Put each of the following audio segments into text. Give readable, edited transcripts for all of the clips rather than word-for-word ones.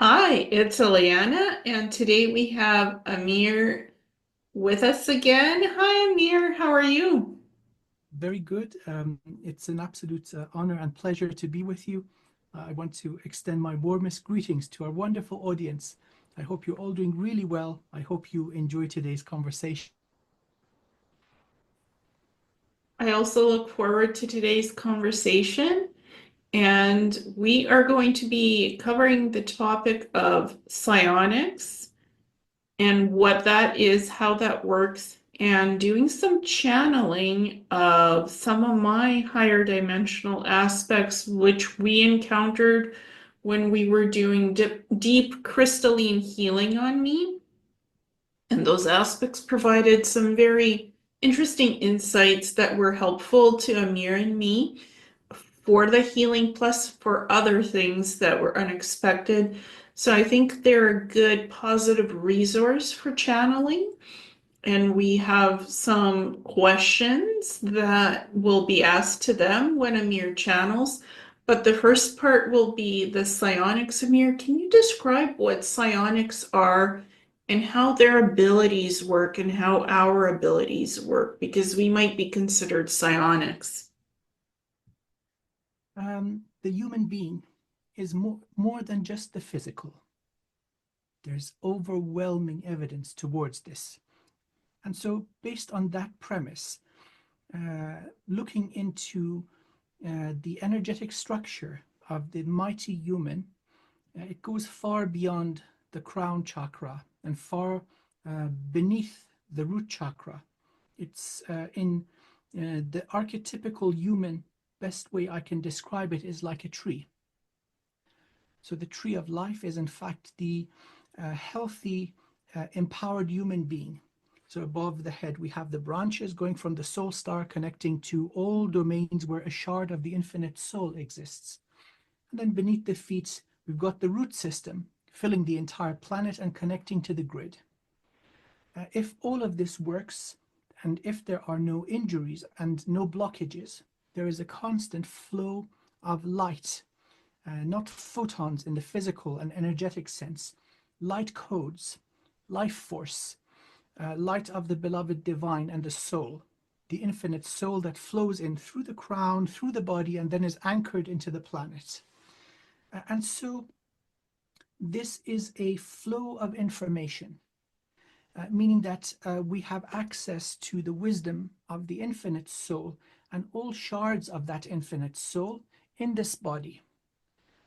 Hi, it's Ileana, and today we have Amir with us again. Hi, Amir, how are you? Very good. It's an absolute honor and pleasure to be with you. I want to extend my warmest greetings to our wonderful audience. I hope you're all doing really well. I hope you enjoy today's conversation. I also look forward to today's conversation, and we are going to be covering the topic of psionics and what that is, how that works, and doing some channeling of some of my higher dimensional aspects, which we encountered when we were doing deep crystalline healing on me. And those aspects provided some very interesting insights that were helpful to Amir and me for the healing, plus for other things that were unexpected. So I think they're a good positive resource for channeling. And we have some questions that will be asked to them when Amir channels. But the first part will be the psionics. Amir, can you describe what psionics are and how their abilities work and how our abilities work? Because we might be considered psionics. The human being is more than just the physical. There's overwhelming evidence towards this. And so, based on that premise, looking into the energetic structure of the mighty human, it goes far beyond the crown chakra and far beneath the root chakra. It's in the archetypical human, best way I can describe it is like a tree. So the tree of life is in fact the healthy, empowered human being. So above the head, we have the branches going from the soul star connecting to all domains where a shard of the infinite soul exists. And then beneath the feet, we've got the root system filling the entire planet and connecting to the grid. If all of this works, and if there are no injuries and no blockages, there is a constant flow of light, not photons in the physical and energetic sense, light codes, life force, light of the beloved divine and the soul, the infinite soul that flows in through the crown, through the body, and then is anchored into the planet. And so this is a flow of information, meaning that we have access to the wisdom of the infinite soul and all shards of that infinite soul in this body.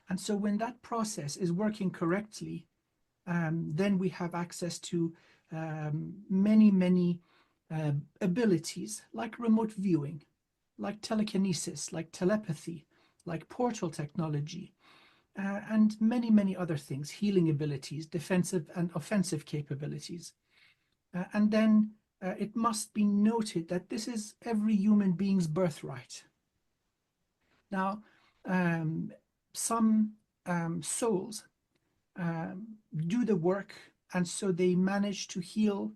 And so when that process is working correctly, then we have access to many abilities like remote viewing, like telekinesis, like telepathy, like portal technology, and many other things, healing abilities, defensive and offensive capabilities. And then it must be noted that this is every human being's birthright. Now, um, some souls do the work, and so they manage to heal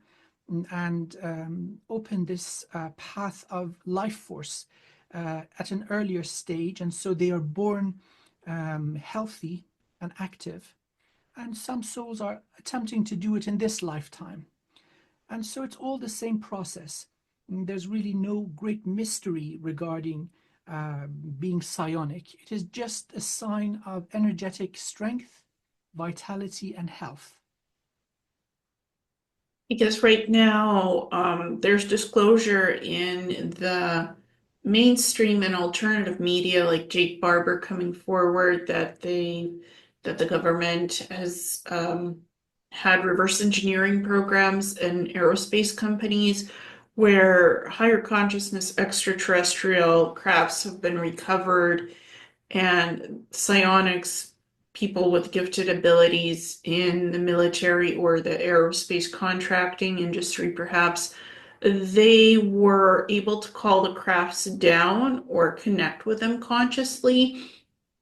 and open this path of life force at an earlier stage, and so they are born healthy and active. And some souls are attempting to do it in this lifetime. And so it's all the same process. There's really no great mystery regarding being psionic. It is just a sign of energetic strength, vitality, and health. Because right now, there's disclosure in the mainstream and alternative media, like Jake Barber coming forward that the government has had reverse engineering programs and aerospace companies where higher consciousness extraterrestrial crafts have been recovered and psionics people with gifted abilities in the military or the aerospace contracting industry, perhaps, they were able to call the crafts down or connect with them consciously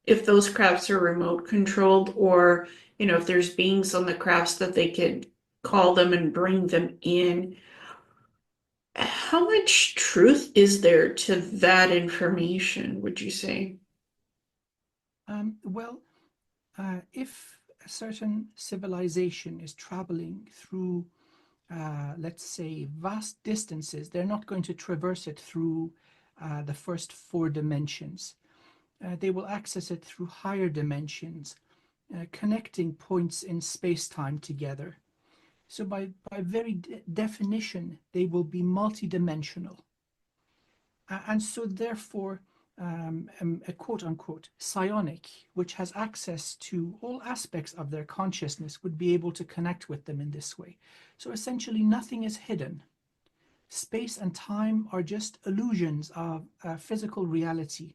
if those crafts are remote controlled, or, if there's beings on the crafts that they could call them and bring them in. How much truth is there to that information, would you say? Well, if a certain civilization is traveling through, let's say, vast distances, they're not going to traverse it through the first four dimensions. They will access it through higher dimensions, connecting points in space-time together. So by very definition, they will be multidimensional. And so therefore, a quote-unquote psionic, which has access to all aspects of their consciousness, would be able to connect with them in this way. So essentially, nothing is hidden. Space and time are just illusions of physical reality.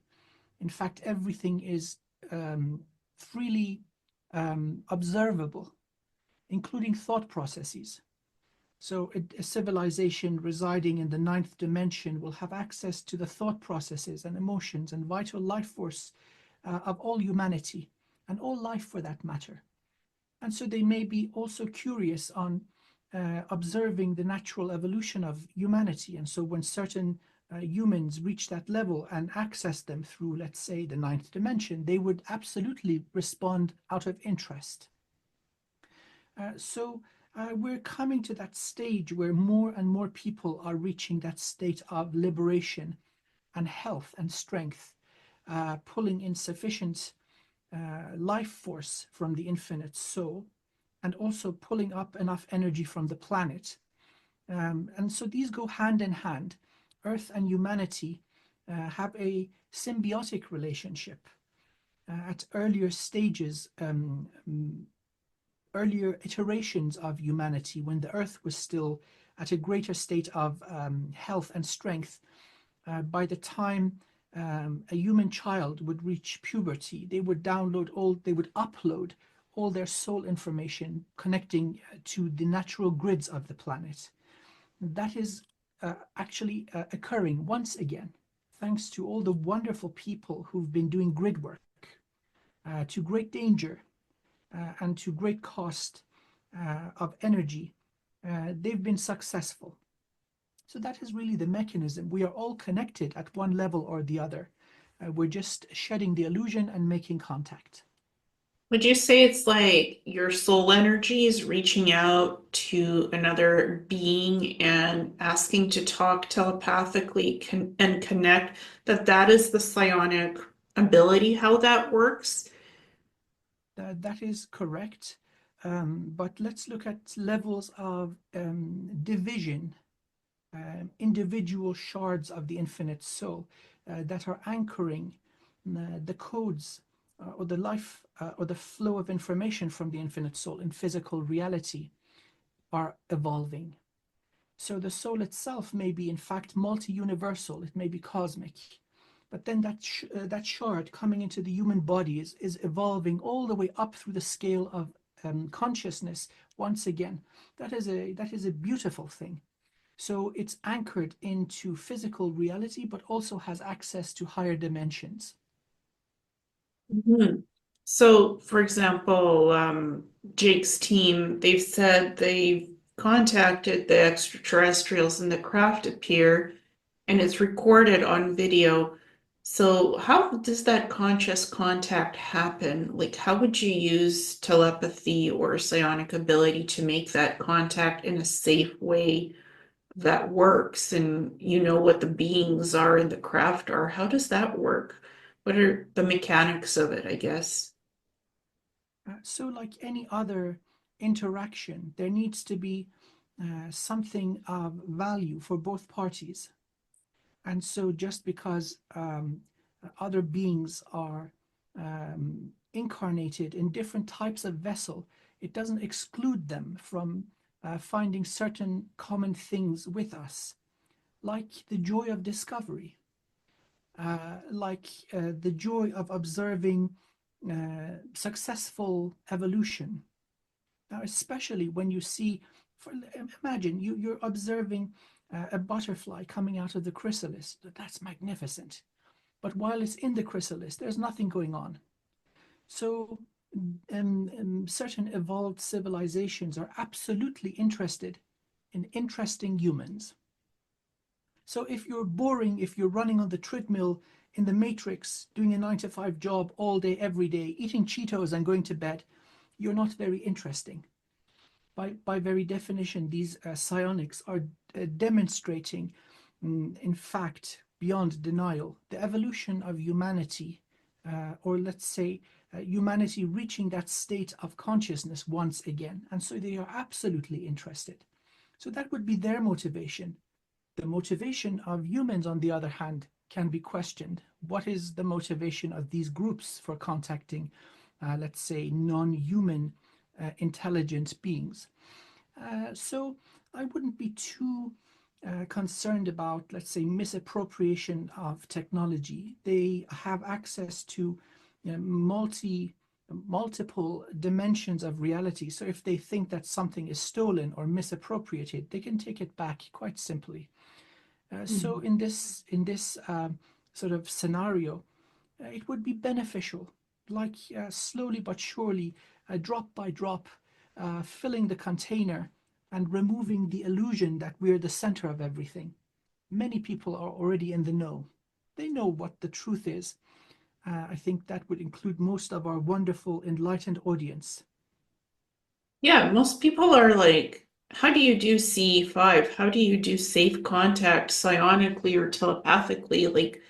In fact, everything is freely observable, including thought processes. So a civilization residing in the ninth dimension will have access to the thought processes and emotions and vital life force of all humanity and all life for that matter. And so they may be also curious on observing the natural evolution of humanity. And so when certain humans reach that level and access them through, let's say, the ninth dimension, they would absolutely respond out of interest. So we're coming to that stage where more and more people are reaching that state of liberation and health and strength, pulling in sufficient life force from the infinite soul, and also pulling up enough energy from the planet. And so these go hand in hand. Earth and humanity have a symbiotic relationship. At earlier stages, earlier iterations of humanity, when the Earth was still at a greater state of health and strength, by the time a human child would reach puberty, they would upload all their soul information connecting to the natural grids of the planet. That is actually occurring once again, thanks to all the wonderful people who've been doing grid work to great danger and to great cost of energy. They've been successful. So that is really the mechanism. We are all connected at one level or the other. We're just shedding the illusion and making contact. Would you say it's like your soul energy is reaching out to another being and asking to talk telepathically and connect, that is the psionic ability, how that works? That is correct. But let's look at levels of division, individual shards of the infinite soul that are anchoring the codes or the life or the flow of information from the infinite soul in physical reality are evolving. So the soul itself may be in fact multi-universal, it may be cosmic, but then that shard coming into the human body is evolving all the way up through the scale of consciousness once again. That is a beautiful thing. So it's anchored into physical reality, but also has access to higher dimensions. Mhm. So, for example, Jake's team, they've said they've contacted the extraterrestrials and the craft appear and it's recorded on video. So, how does that conscious contact happen? Like, how would you use telepathy or psionic ability to make that contact in a safe way that works and you know what the beings are and the craft are? How does that work? What are the mechanics of it, I guess? So, like any other interaction, there needs to be something of value for both parties. And so, just because other beings are incarnated in different types of vessel, it doesn't exclude them from finding certain common things with us, like the joy of discovery, like the joy of observing successful evolution. Now, especially when you see, imagine you're observing a butterfly coming out of the chrysalis. That's magnificent. But while it's in the chrysalis, there's nothing going on. So, certain evolved civilizations are absolutely interested in interesting humans. So if you're boring, if you're running on the treadmill in the matrix, doing a 9 to 5 job all day, every day, eating Cheetos and going to bed, you're not very interesting. By very definition, these psionics are demonstrating, in fact, beyond denial, the evolution of humanity, or let's say humanity reaching that state of consciousness once again. And so they are absolutely interested. So that would be their motivation. The motivation of humans, on the other hand, can be questioned. What is the motivation of these groups for contacting, let's say, non-human intelligent beings? So I wouldn't be too concerned about, let's say, misappropriation of technology. They have access to multiple dimensions of reality. So if they think that something is stolen or misappropriated, they can take it back quite simply. So in this sort of scenario, it would be beneficial, like slowly but surely, drop by drop, filling the container and removing the illusion that we're the center of everything. Many people are already in the know. They know what the truth is. I think that would include most of our wonderful enlightened audience. Yeah, most people are like, how do you do CE5? How do you do safe contact psionically or telepathically? Like,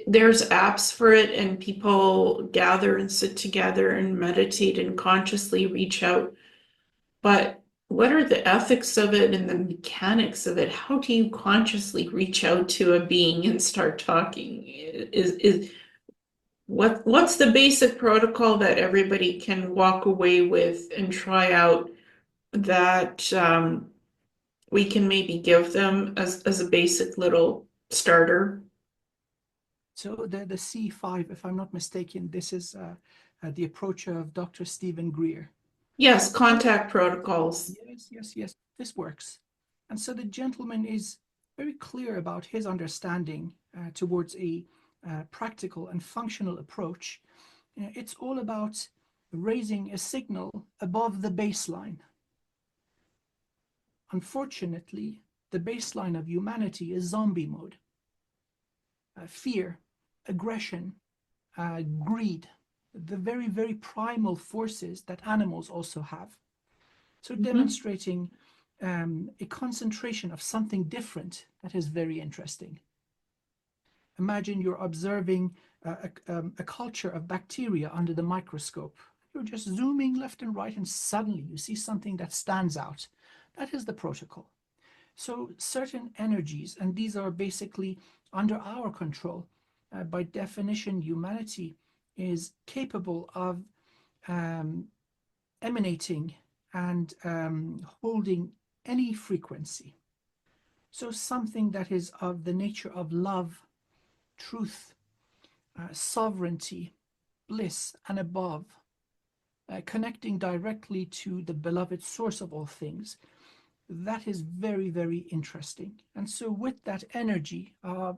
there's apps for it, and people gather and sit together and meditate and consciously reach out. But what are the ethics of it and the mechanics of it? How do you consciously reach out to a being and start talking? Is what's the basic protocol that everybody can walk away with and try out that we can maybe give them as a basic little starter? So the C5, if I'm not mistaken, this is the approach of Dr. Stephen Greer. Yes, So contact protocols. yes, this works. And so the gentleman is very clear about his understanding towards a practical and functional approach. It's all about raising a signal above the baseline. Unfortunately, the baseline of humanity is zombie mode. Fear, aggression, greed, the very, very primal forces that animals also have. So Mhm. demonstrating a concentration of something different that is very interesting. Imagine you're observing a culture of bacteria under the microscope. You're just zooming left and right, and suddenly you see something that stands out. That is the protocol. So certain energies, and these are basically under our control. By definition, humanity is capable of um, emanating and holding any frequency. So something that is of the nature of love, truth, sovereignty, bliss, and above, connecting directly to the beloved source of all things. That is very, very interesting. And so, with that energy,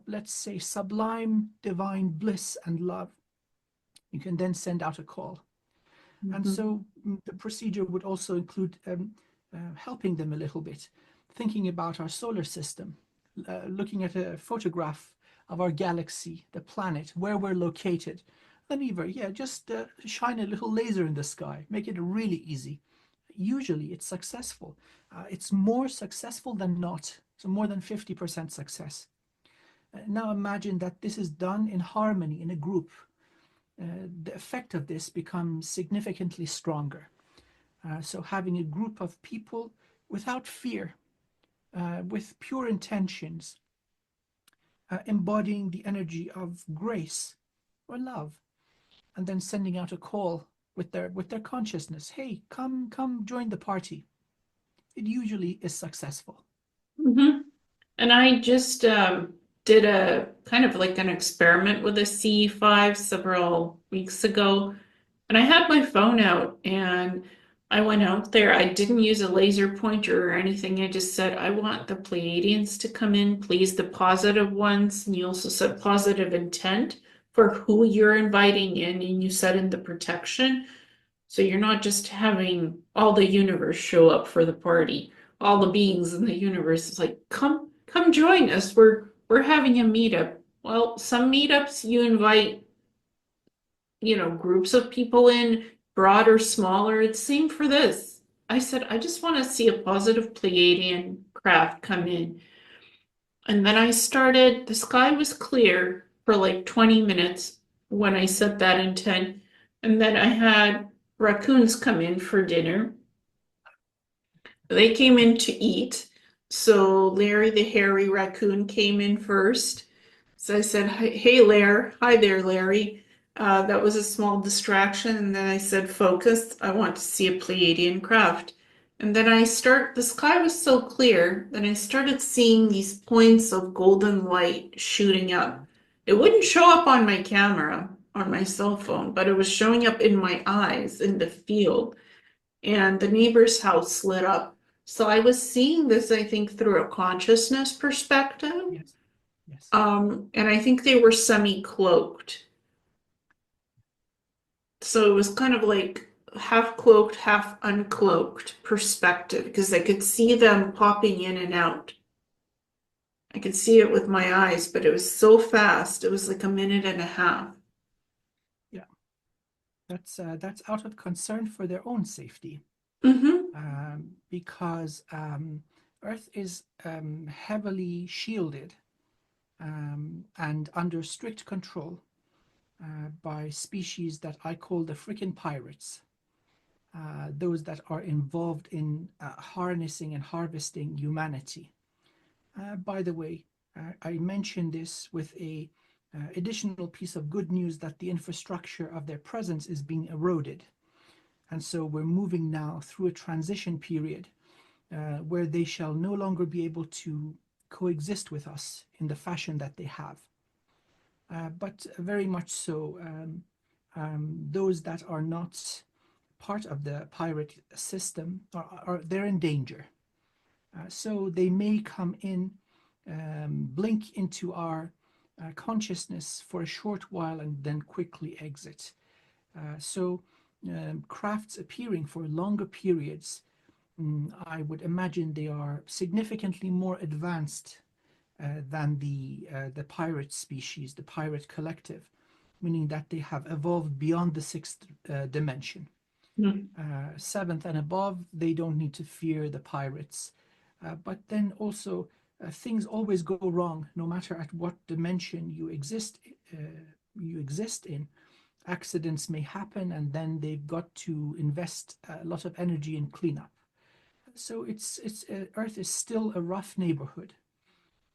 let's say sublime divine bliss and love, you can then send out a call. And Mhm. so, the procedure would also include helping them a little bit, thinking about our solar system, looking at a photograph of our galaxy, the planet, where we're located. Then, either, yeah, just shine a little laser in the sky, make it really easy. Usually it's successful. It's more successful than not. So more than 50% success. Now imagine that this is done in harmony in a group. The effect of this becomes significantly stronger. So having a group of people without fear, with pure intentions, embodying the energy of grace or love, and then sending out a call with their consciousness. Hey, come join the party. It usually is successful. Mhm. And I just did a kind of like an experiment with a C5 several weeks ago. And I had my phone out and I went out there. I didn't use a laser pointer or anything. I just said, I want the Pleiadians to come in, please, the positive ones. And you also said positive intent for who you're inviting in, and you said in the protection. So you're not just having all the universe show up for the party, all the beings in the universe. It's like, come join us. We're having a meetup. Well, some meetups you invite, groups of people in, broader, smaller. It's same for this. I said, I just want to see a positive Pleiadian craft come in. And then I started, the sky was clear for like 20 minutes when I set that intent. And then I had raccoons come in for dinner. They came in to eat. So Larry the hairy raccoon came in first. So I said, hey, Larry. Hi there, Larry. That was a small distraction. And then I said, focus. I want to see a Pleiadian craft. And then the sky was so clear that I started seeing these points of golden light shooting up. It wouldn't show up on my camera, on my cell phone, but it was showing up in my eyes in the field. And the neighbor's house lit up. So I was seeing this, I think, through a consciousness perspective. Yes. Yes. And I think they were semi-cloaked. So it was kind of like half cloaked, half uncloaked perspective because I could see them popping in and out. I could see it with my eyes, but it was so fast. It was like a minute and a half. Yeah. That's out of concern for their own safety, Mm-hmm. because Earth is heavily shielded and under strict control by species that I call the frickin' pirates. Those that are involved in harnessing and harvesting humanity. By the way, I mentioned this with a additional piece of good news that the infrastructure of their presence is being eroded. And so we're moving now through a transition period where they shall no longer be able to coexist with us in the fashion that they have. But very much so, those that are not part of the pirate system they're in danger. So they may come in, blink into our consciousness for a short while and then quickly exit. So crafts appearing for longer periods, I would imagine they are significantly more advanced than the pirate species, the pirate collective, meaning that they have evolved beyond the sixth dimension. Seventh and above, they don't need to fear the pirates. But then also, things always go wrong, no matter at what dimension you exist in. Accidents may happen, and then they've got to invest a lot of energy in cleanup. So it's Earth is still a rough neighborhood,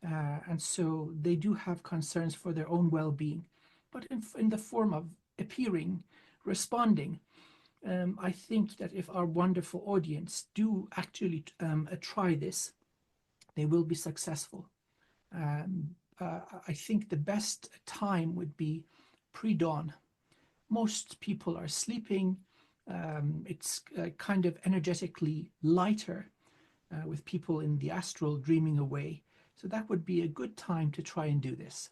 and so they do have concerns for their own well-being, but in the form of appearing, responding. I think that if our wonderful audience do actually try this, they will be successful. I think the best time would be pre-dawn. Most people are sleeping. It's kind of energetically lighter with people in the astral dreaming away. So that would be a good time to try and do this.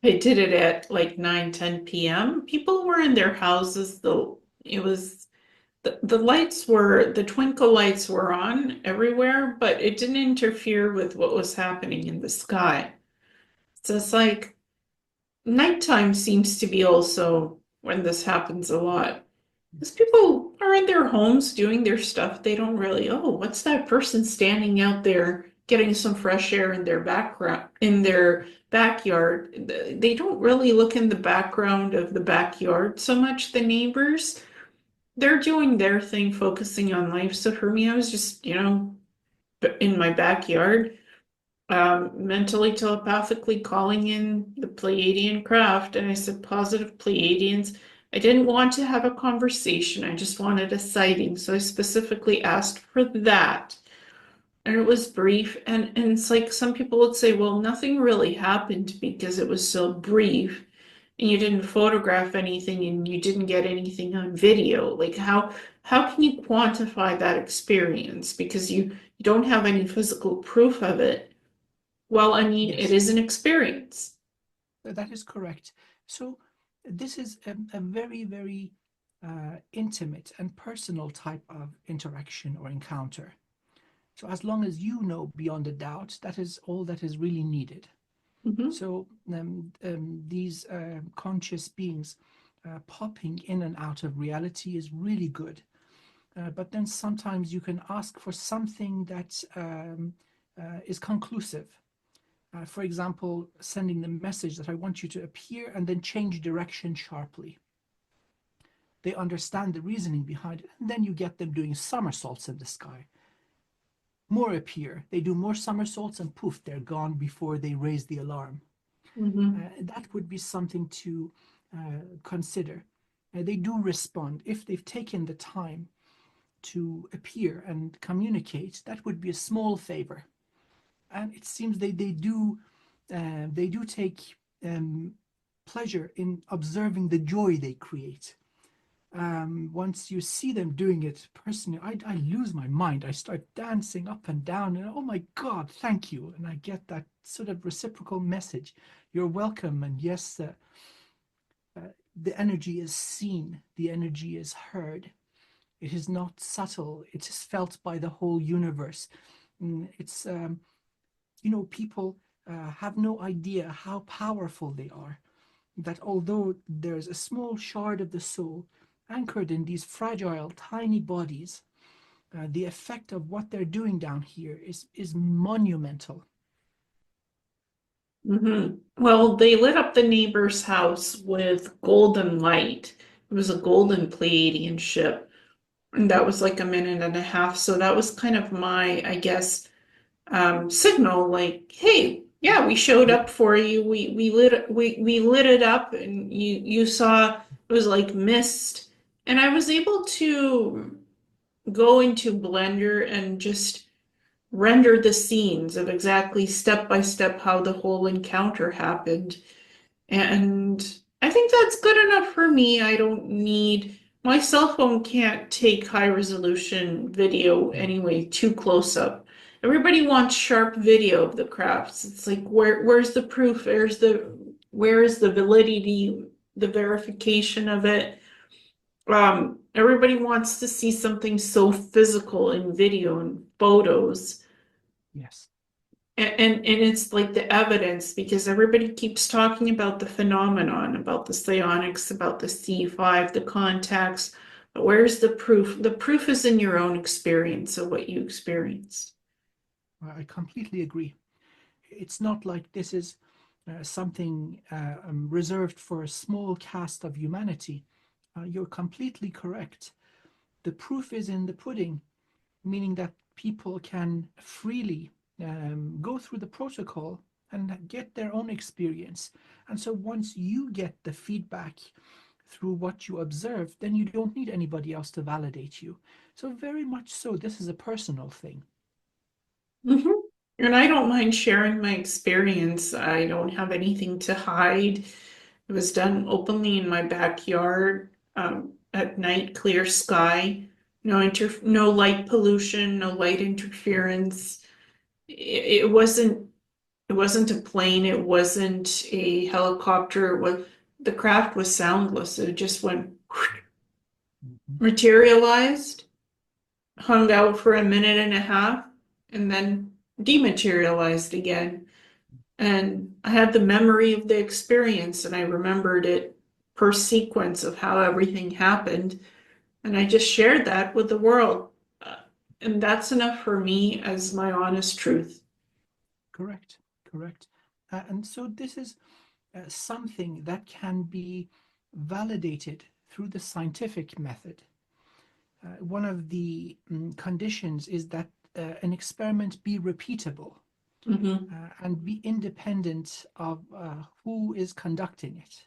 I did it at like 9, 10 p.m. People were in their houses, though. It was the twinkle lights were on everywhere, but it didn't interfere with what was happening in the sky. So it's like nighttime seems to be also when this happens a lot. Because people are in their homes doing their stuff. They don't really, oh, what's that person standing out there getting some fresh air in their background, in their backyard? They don't really look in the background of the backyard so much, the neighbors. They're doing their thing, focusing on life. So for me, I was just, in my backyard, mentally, telepathically calling in the Pleiadian craft. And I said, positive Pleiadians. I didn't want to have a conversation. I just wanted a sighting. So I specifically asked for that. And it was brief. And it's like some people would say, well, nothing really happened because it was so brief and you didn't photograph anything and you didn't get anything on video. Like how can you quantify that experience? Because you don't have any physical proof of it. Well, I mean, it Yes, is an experience. that is correct. So this is a very, very intimate and personal type of interaction or encounter. So as long as you know beyond a doubt, that is all that is really needed. Mhm. So these conscious beings popping in and out of reality is really good. But then sometimes you can ask for something that is conclusive. For example, sending the message that I want you to appear and then change direction sharply. They understand the reasoning behind it, and then you get them doing somersaults in the sky. More appear, they do more somersaults, and poof, they're gone before they raise the alarm. That would be something to consider. They do respond. If they've taken the time to appear and communicate, that would be a small favor. And it seems they do take pleasure in observing the joy they create. Once you see them doing it personally, I lose my mind. I start dancing up and down, and oh my God, thank you. And I get that sort of reciprocal message. You're welcome. And yes, the energy is seen, the energy is heard. It is not subtle, it is felt by the whole universe. It's, people have no idea how powerful they are. That although there's a small shard of the soul anchored in these fragile, tiny bodies, the effect of what they're doing down here is monumental. Well, they lit up the neighbor's house with golden light. It was a golden Pleiadian ship, and that was like a minute and a half. So that was kind of my, I guess, signal, like, hey, yeah, we showed Yep. up for you. We lit it up, and you saw it was like mist, and I was able to go into Blender and just render the scenes of exactly step by step how the whole encounter happened. And I think that's good enough for me. I don't need my cell phone can't take high resolution video anyway, too close up. Everybody wants sharp video of the crafts. It's like where's the proof? Where is the validity, the verification of it? Everybody wants to see something so physical in video and photos. Yes. And it's like the evidence because everybody keeps talking about the phenomenon, about the psionics, about the C5, the contacts, but where's the proof? The proof is in your own experience of what you experienced. I completely agree. It's not like this is something reserved for a small cast of humanity. You're completely correct. The proof is in the pudding, meaning that people can freely go through the protocol and get their own experience. And so once you get the feedback through what you observe, then you don't need anybody else to validate you. So, very much so, this is a personal thing. Mm-hmm. And I don't mind sharing my experience. I don't have anything to hide. It was done openly in my backyard, at night, clear sky, no light pollution, no light interference. It wasn't a plane, it wasn't a helicopter, the craft was soundless. It just went Mhm. materialized, hung out for a minute and a half, and then dematerialized again. And I had the memory of the experience and I remembered it per sequence of how everything happened. And I just shared that with the world. Uh, and that's enough for me as my honest truth. Correct, correct. And so this is something that can be validated through the scientific method. One of the conditions is that an experiment be repeatable Mm-hmm. and be independent of who is conducting it.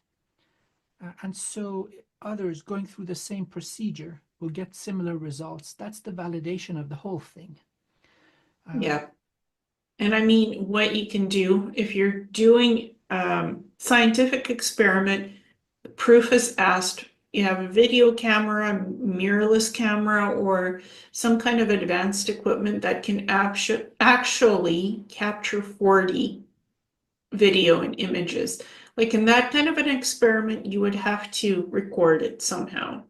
And so others going through the same procedure will get similar results. That's the validation of the whole thing. Uh, Yeah. And I mean, what you can do if you're doing scientific experiment, the proof is asked. You have a video camera, a mirrorless camera, or some kind of advanced equipment that can actually capture 4D video and images. Like in that kind of an experiment, you would have to record it somehow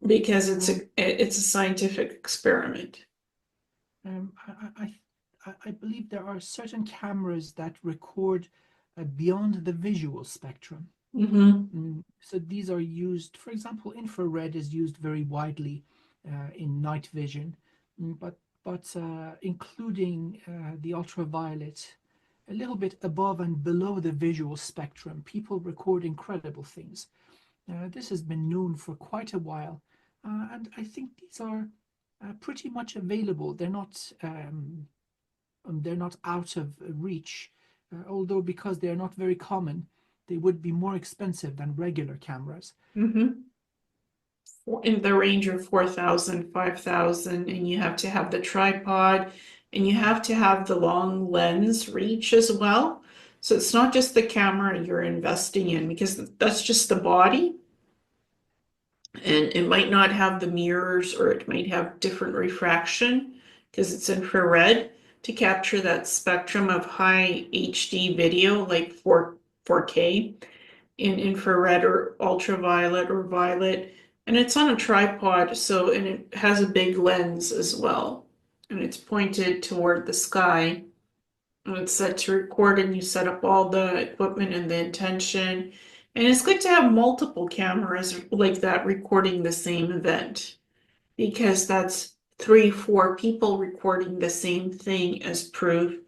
because um, it's a scientific experiment. um, I believe there are certain cameras that record beyond the visual spectrum. Mm-hmm. So these are used, for example, infrared is used very widely in night vision, but including the ultraviolet, a little bit above and below the visual spectrum, people record incredible things. This has been known for quite a while, and I think these are pretty much available. They're not out of reach, although because they are not very common, they would be more expensive than regular cameras. Mm-hmm. In the range of 4,000, 5,000, and you have to have the tripod and you have to have the long lens reach as well. So it's not just the camera you're investing in because that's just the body, and it might not have the mirrors or it might have different refraction because it's infrared to capture that spectrum of high HD video like 4K in infrared or ultraviolet or violet. And it's on a tripod, so and it has a big lens as well. And it's pointed toward the sky. And it's set to record, and you set up all the equipment and the intention. And it's good to have multiple cameras like that recording the same event because that's three, four people recording the same thing as proof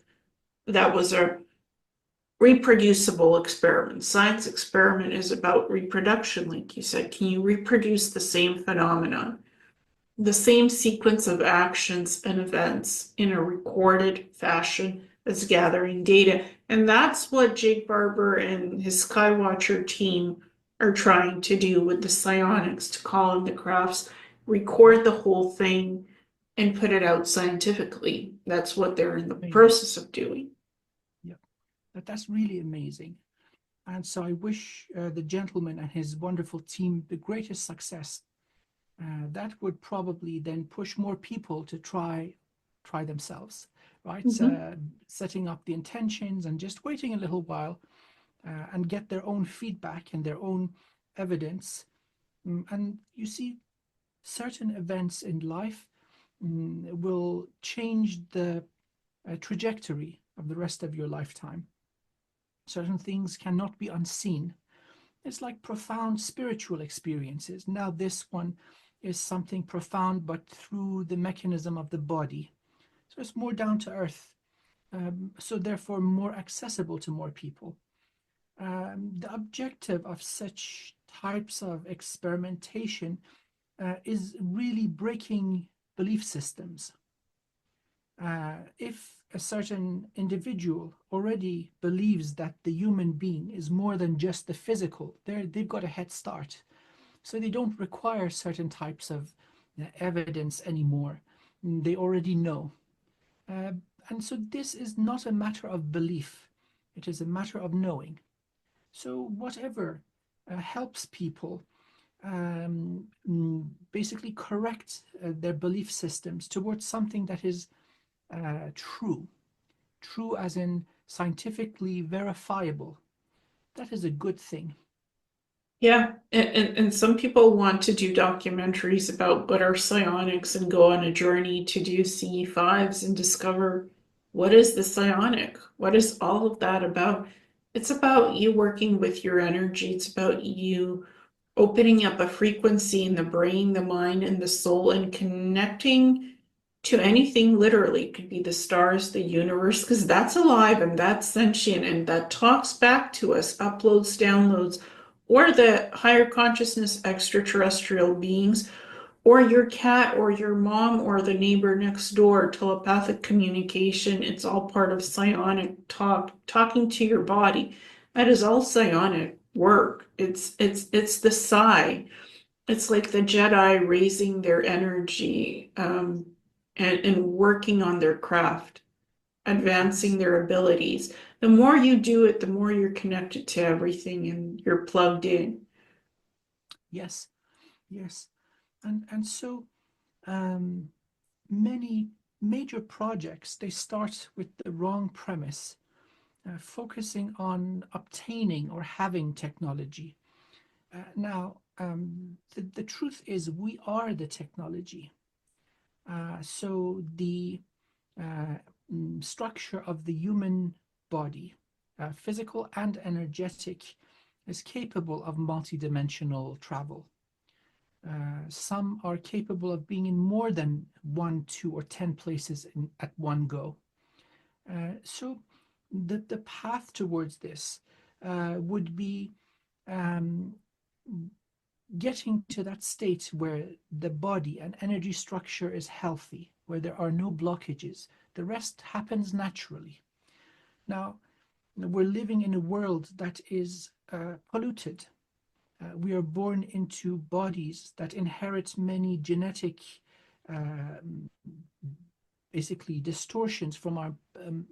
that was a reproducible experiment. Science experiment is about reproduction, like you said. Can you reproduce the same phenomena, the same sequence of actions and events in a recorded fashion as gathering data? And that's what Jake Barber and his Skywatcher team are trying to do with the psionics, to call in the crafts, record the whole thing and put it out scientifically. That's what they're in the Amazing. process of doing. Yeah, that's really amazing. And so I wish the gentleman and his wonderful team the greatest success. That would probably then push more people to try themselves, right? Mm-hmm. Setting up the intentions and just waiting a little while and get their own feedback and their own evidence. And you see, certain events in life will change the trajectory of the rest of your lifetime. Certain things cannot be unseen. It's like profound spiritual experiences. Now, this one is something profound, but through the mechanism of the body. So it's more down to earth. So, therefore, more accessible to more people. The objective of such types of experimentation is really breaking belief systems. If a certain individual already believes that the human being is more than just the physical, they've got a head start. So they don't require certain types of evidence anymore. They already know. Uh, and so this is not a matter of belief, it is a matter of knowing. So whatever helps people basically correct their belief systems towards something that is true, true as in scientifically verifiable. That is a good thing. Yeah, and some people want to do documentaries about what are psionics and go on a journey to do CE5s and discover what is the psionic? What is all of that about? It's about you working with your energy. It's about you opening up a frequency in the brain, the mind, and the soul and connecting to anything literally. It could be the stars, the universe, because that's alive and that's sentient and that talks back to us, uploads, downloads, or the higher consciousness extraterrestrial beings, or your cat or your mom or the neighbor next door, telepathic communication. It's all part of psionic talk, talking to your body. That is all psionic work. It's the psi. It's like the Jedi raising their energy, and working on their craft, advancing Yes, their abilities. The more you do it, the more you're connected to everything and you're plugged in. yes, yes. And so um, many major projects they start with the wrong premise, focusing on obtaining or having technology. The truth is we are the technology. So the uh, structure of the human body, physical and energetic, is capable of multidimensional travel. Some are capable of being in more than 1, 2, or 10 places at one go. So the path towards this would be um, getting to that state where the body and energy structure is healthy, where there are no blockages. The rest happens naturally. Now, we're living in a world that is polluted. We are born into bodies that inherit many genetic, uh, basically, distortions from our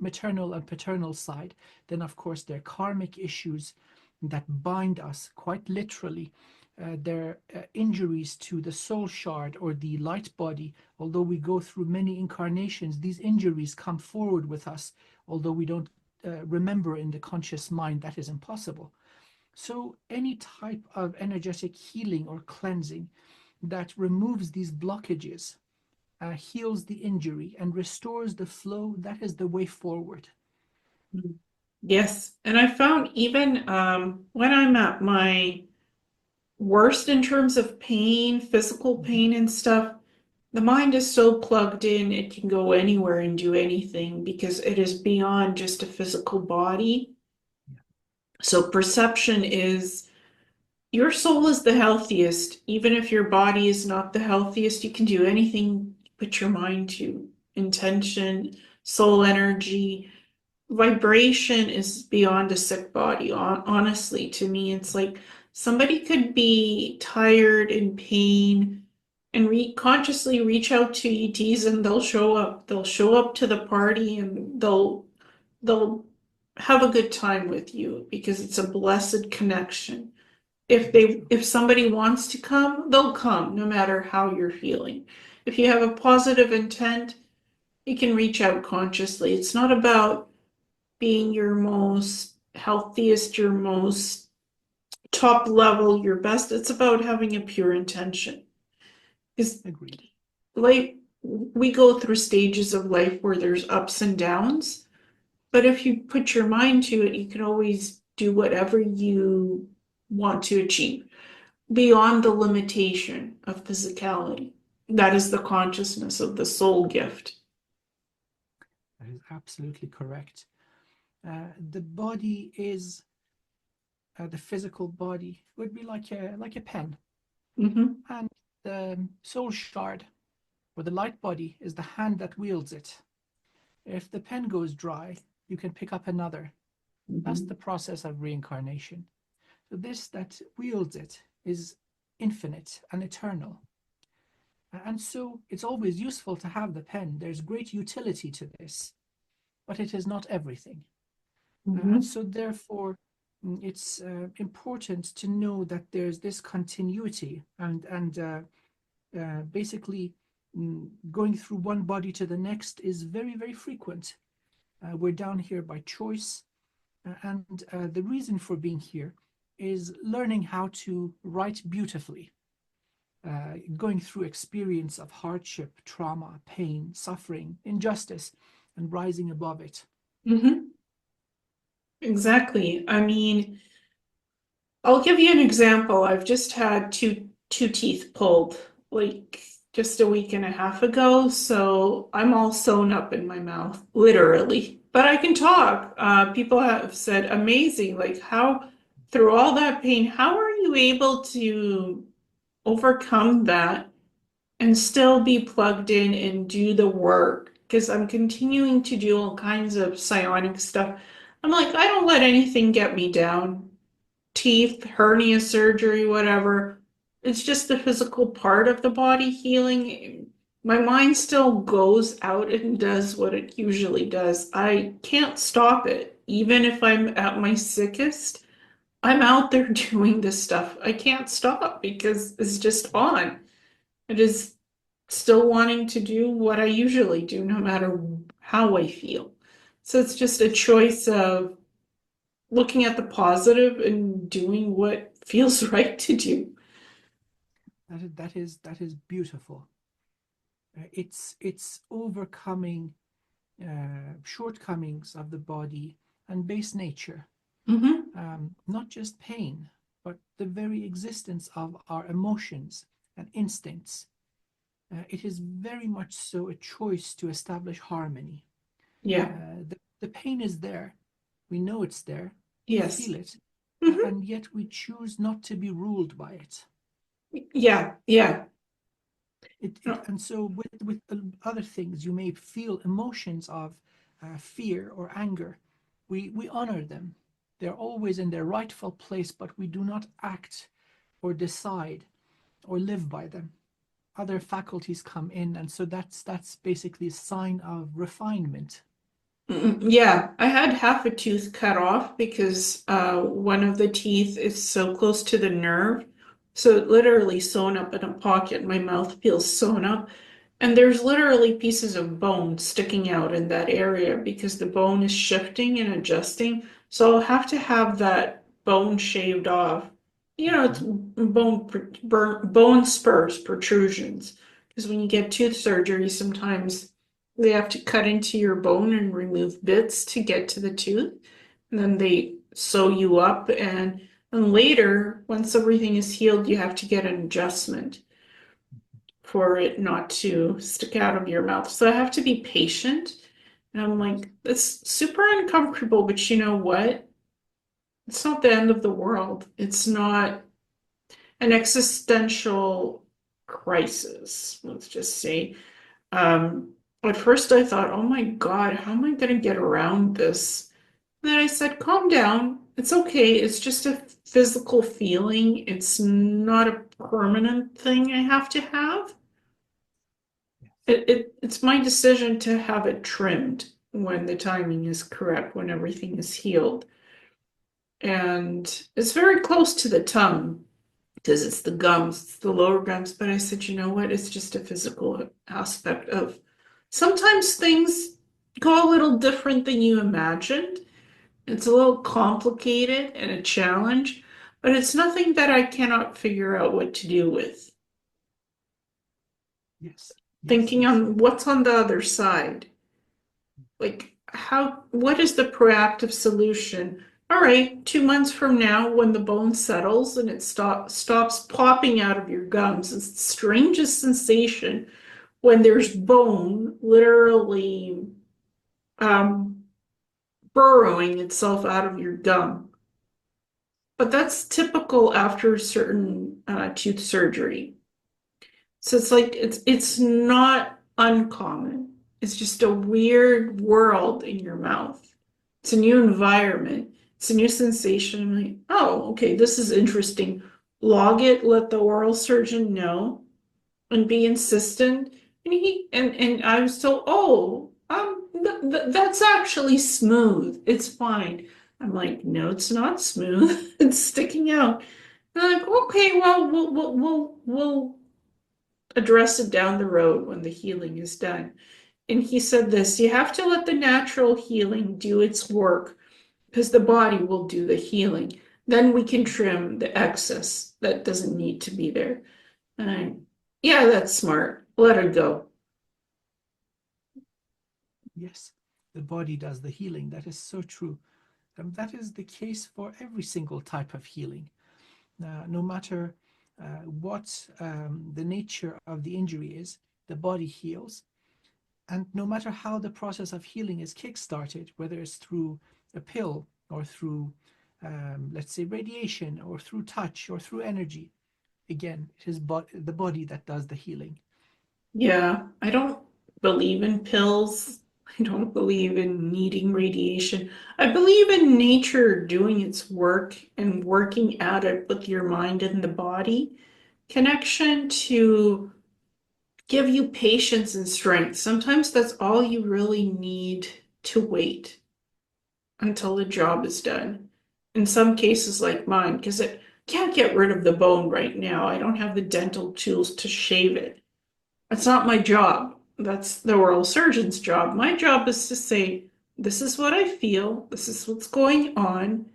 maternal and paternal side. Then, of course, there are karmic issues that bind us quite literally. There are injuries to the soul shard or the light body. Although we go through many incarnations, these injuries come forward with us, although we don't remember in the conscious mind. That is impossible. So any type of energetic healing or cleansing that removes these blockages, heals the injury, and restores the flow, that is the way forward. Yes, and I found even when I'm at my worst in terms of pain, physical pain and stuff, the mind is so plugged in, it can go anywhere and do anything because it is beyond just a physical body. Yeah. So perception is your soul is the healthiest. Even if your body is not the healthiest, you can do anything you put your mind to. Intention, soul energy, vibration is beyond a sick body. Honestly, to me, it's like somebody could be tired, in pain, and consciously reach out to ETs and they'll show up. They'll show up to the party and they'll have a good time with you because it's a blessed connection. That is true. If somebody wants to come, they'll come no matter how you're feeling. If you have a positive intent, you can reach out consciously. It's not about being your most healthiest, your most top level, your best. It's about having a pure intention. Because Agreed. life, we go through stages of life where there's ups and downs. But if you put your mind to it, you can always do whatever you want to achieve beyond the limitation of physicality. That is the consciousness of the soul gift. That is absolutely correct. The body is the physical body would be like a pen, Mm-hmm. and the soul shard or the light body is the hand that wields it. If the pen goes dry, you can pick up another. That's Mm-hmm. the process of reincarnation. So this that wields it is infinite and eternal. And so it's always useful to have the pen. There's great utility to this, but it is not everything. And Mm-hmm. so therefore, it's important to know that there's this continuity and basically going through one body to the next is very, very frequent. We're down here by choice, and the reason for being here is learning how to write beautifully, going through experience of hardship, trauma, pain, suffering, injustice, and rising above it. Mm-hmm. Exactly. I mean, I'll give you an example. I've just had two teeth pulled like just a week and a half ago, so I'm all sewn up in my mouth, literally. But I can talk. People have said, amazing, like how through all that pain, how are you able to overcome that and still be plugged in and do the work? Because I'm continuing to do all kinds of psionic stuff. I'm like, I don't let anything get me down. Teeth, hernia surgery, whatever. It's just the physical part of the body healing. My mind still goes out and does what it usually does. I can't stop it. Even if I'm at my sickest, I'm out there doing this stuff. I can't stop because it's just on. It is still wanting to do what I usually do, no matter how I feel. So it's just a choice of looking at the positive and doing what feels right to do. That is beautiful. It's overcoming shortcomings of the body and base nature. Mm-hmm. Not just pain, but the very existence of our emotions and instincts. It is very much so a choice to establish harmony. Yeah. The pain is there. We know it's there. We Yes. feel it. Mm-hmm. And yet we choose not to be ruled by it. Yeah. Yeah. And so with other things, you may feel emotions of fear or anger. We honor them. They're always in their rightful place, but we do not act or decide or live by them. Other faculties come in, and so that's basically a sign of refinement. Yeah, I had half a tooth cut off because one of the teeth is so close to the nerve. So it literally sewn up in a pocket. My mouth feels sewn up. And there's literally pieces of bone sticking out in that area because the bone is shifting and adjusting. So I'll have to have that bone shaved off. You know, it's Mhm. bone spurs, protrusions. Because when you get tooth surgery, sometimes they have to cut into your bone and remove bits to get to the tooth. And then they sew you up and later, once everything is healed, you have to get an adjustment for it not to stick out of your mouth. So I have to be patient. And I'm like, it's super uncomfortable, but you know what? It's not the end of the world. It's not an existential crisis, let's just say. Um, at first I thought, oh my God, how am I going to get around this? And then I said, calm down. It's okay. It's just a physical feeling. It's not a permanent thing I have to have. Yes. It's my decision to have it trimmed when the timing is correct, when everything is healed. And it's very close to the tongue because it's the gums, it's the lower gums. But I said, you know what? It's just a physical aspect of sometimes things go a little different than you imagined. It's a little complicated and a challenge, but it's nothing that I cannot figure out what to do with. Yes. Yes. Thinking Yes. on what's on the other side. Like, what is the proactive solution? All right, 2 months from now, when the bone settles and it stops popping out of your gums, it's the strangest sensation when there's bone literally um, burrowing itself out of your gum. But that's typical after certain tooth surgery. So it's like it's not uncommon. It's just a weird world in your mouth. It's a new environment. It's a new sensation. I'm like, oh, okay, this is interesting. Log it, let the oral surgeon know, and be insistent. And I was told, oh, that's actually smooth. It's fine. I'm like, no, it's not smooth. It's sticking out. And I'm like, okay, well, we'll address it down the road when the healing is done. And he said this, you have to let the natural healing do its work because the body will do the healing. Then we can trim the excess that doesn't need to be there. And yeah, that's smart. Let her go. Yes. The body does the healing. That is so true. That is the case for every single type of healing. No matter what the nature of the injury is, the body heals. And no matter how the process of healing is kickstarted, whether it's through a pill or through, let's say, radiation or through touch or through energy, again, it is the body that does the healing. Yeah, I don't believe in pills. I don't believe in needing radiation. I believe in nature doing its work and working at it with your mind and the body. Connection to give you patience and strength. Sometimes that's all you really need to wait until the job is done. In some cases, like mine, because it can't get rid of the bone right now. I don't have the dental tools to shave it. That's not my job. That's the oral surgeon's job. My job is to say, this is what I feel, this is what's going on.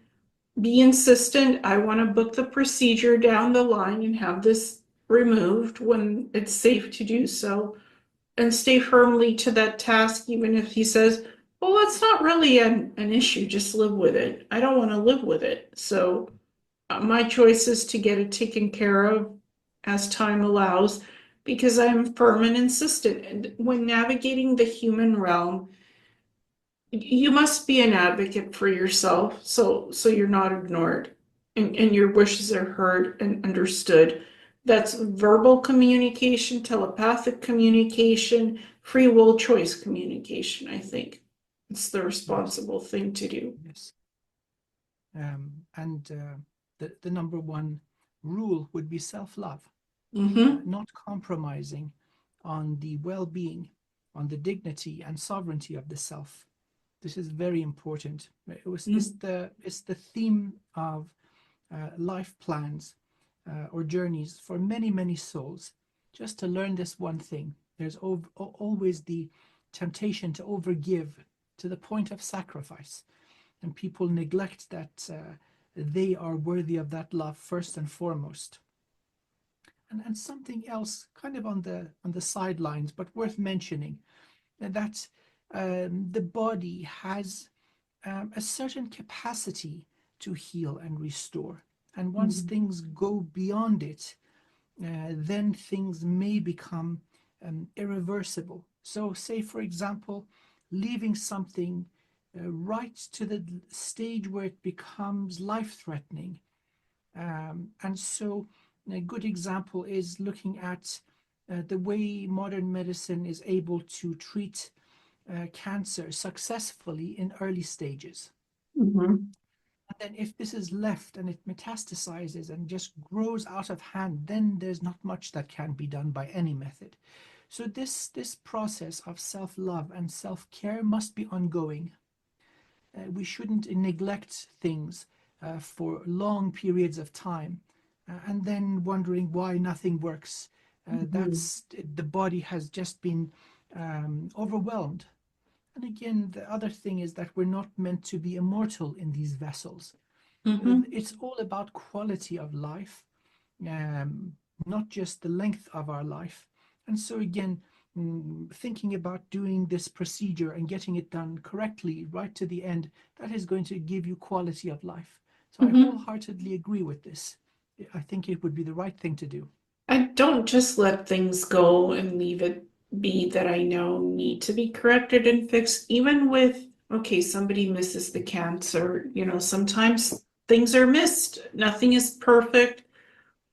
Be insistent. I want to book the procedure down the line and have this removed when it's safe to do so and stay firmly to that task, even if he says, Well, it's not really an issue. Just live with it. I don't want to live with it. So my choice is to get it taken care of as time allows because I'm firm and insistent. And when navigating the human realm, you must be an advocate for yourself so you're not ignored and your wishes are heard and understood. That's verbal communication, telepathic communication, free will choice communication, I think. It's the Yes, responsible thing to do. yes. And the number one rule would be self-love, Mm-hmm. not compromising on the well-being, on the dignity and sovereignty of the self. This is very important. It's the theme of life plans or journeys for many, many souls. Just to learn this one thing, there's always the temptation to overgive to the point of sacrifice, and people neglect that they are worthy of that love first and foremost. And something else, kind of on the sidelines, but worth mentioning, that the body has a certain capacity to heal and restore. And once Mm-hmm. things go beyond it, then things may become irreversible. So, say, for example, leaving something right to the stage where it becomes life threatening. And so, a good example is looking at the way modern medicine is able to treat cancer successfully in early stages. Mm-hmm. And then, if this is left and it metastasizes and just grows out of hand, then there's not much that can be done by any method. So, this process of self love and self care must be ongoing. We shouldn't neglect things for long periods of time and then wondering why nothing works. That's the body has just been overwhelmed. And again, the other thing is that we're not meant to be immortal in these vessels. Mm-hmm. It's all about quality of life, um, not just the length of our life. And so, again, thinking about doing this procedure and getting it done correctly right to the end, that is going to give you quality of life. So, I Mm-hmm. wholeheartedly agree with this. I think it would be the right thing to do. I don't just let things go and leave it be that I know need to be corrected and fixed, even with, okay, somebody misses the cancer. Sometimes things are missed. Nothing is perfect.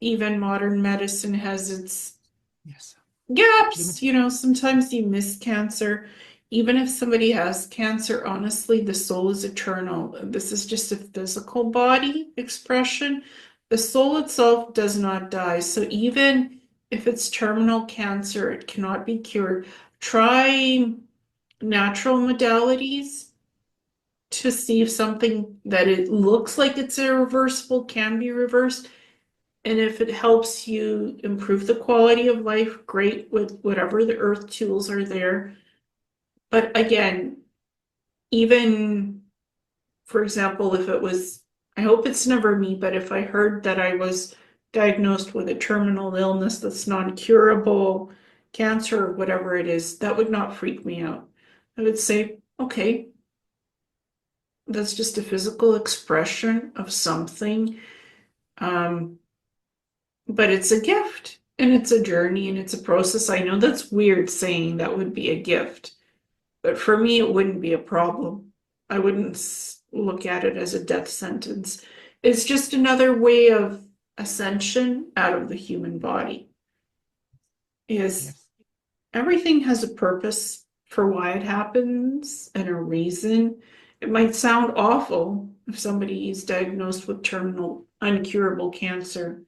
Even modern medicine has its Yes, gaps. limitation. Sometimes you miss cancer. Even if somebody has cancer, honestly, the soul is eternal. This is just a physical body expression. The soul itself does not die. So even if it's terminal cancer, it cannot be cured. Try natural modalities to see if something that it looks like it's irreversible can be reversed. And if it helps you improve the quality of life, great with whatever the earth tools are there. But again, even for example, if it was, I hope it's never me, but if I heard that I was diagnosed with a terminal illness that's non-curable, cancer or whatever it is, that would not freak me out. I would say, okay, that's just a physical expression of something. Um, but it's a gift and it's a journey and it's a process. I know that's weird saying that would be a gift, but for me, it wouldn't be a problem. I wouldn't look at it as a death sentence. It's just another way of ascension out of the human body. Is Yes, everything has a purpose for why it happens and a reason. It might sound awful if somebody is diagnosed with terminal, uncurable cancer,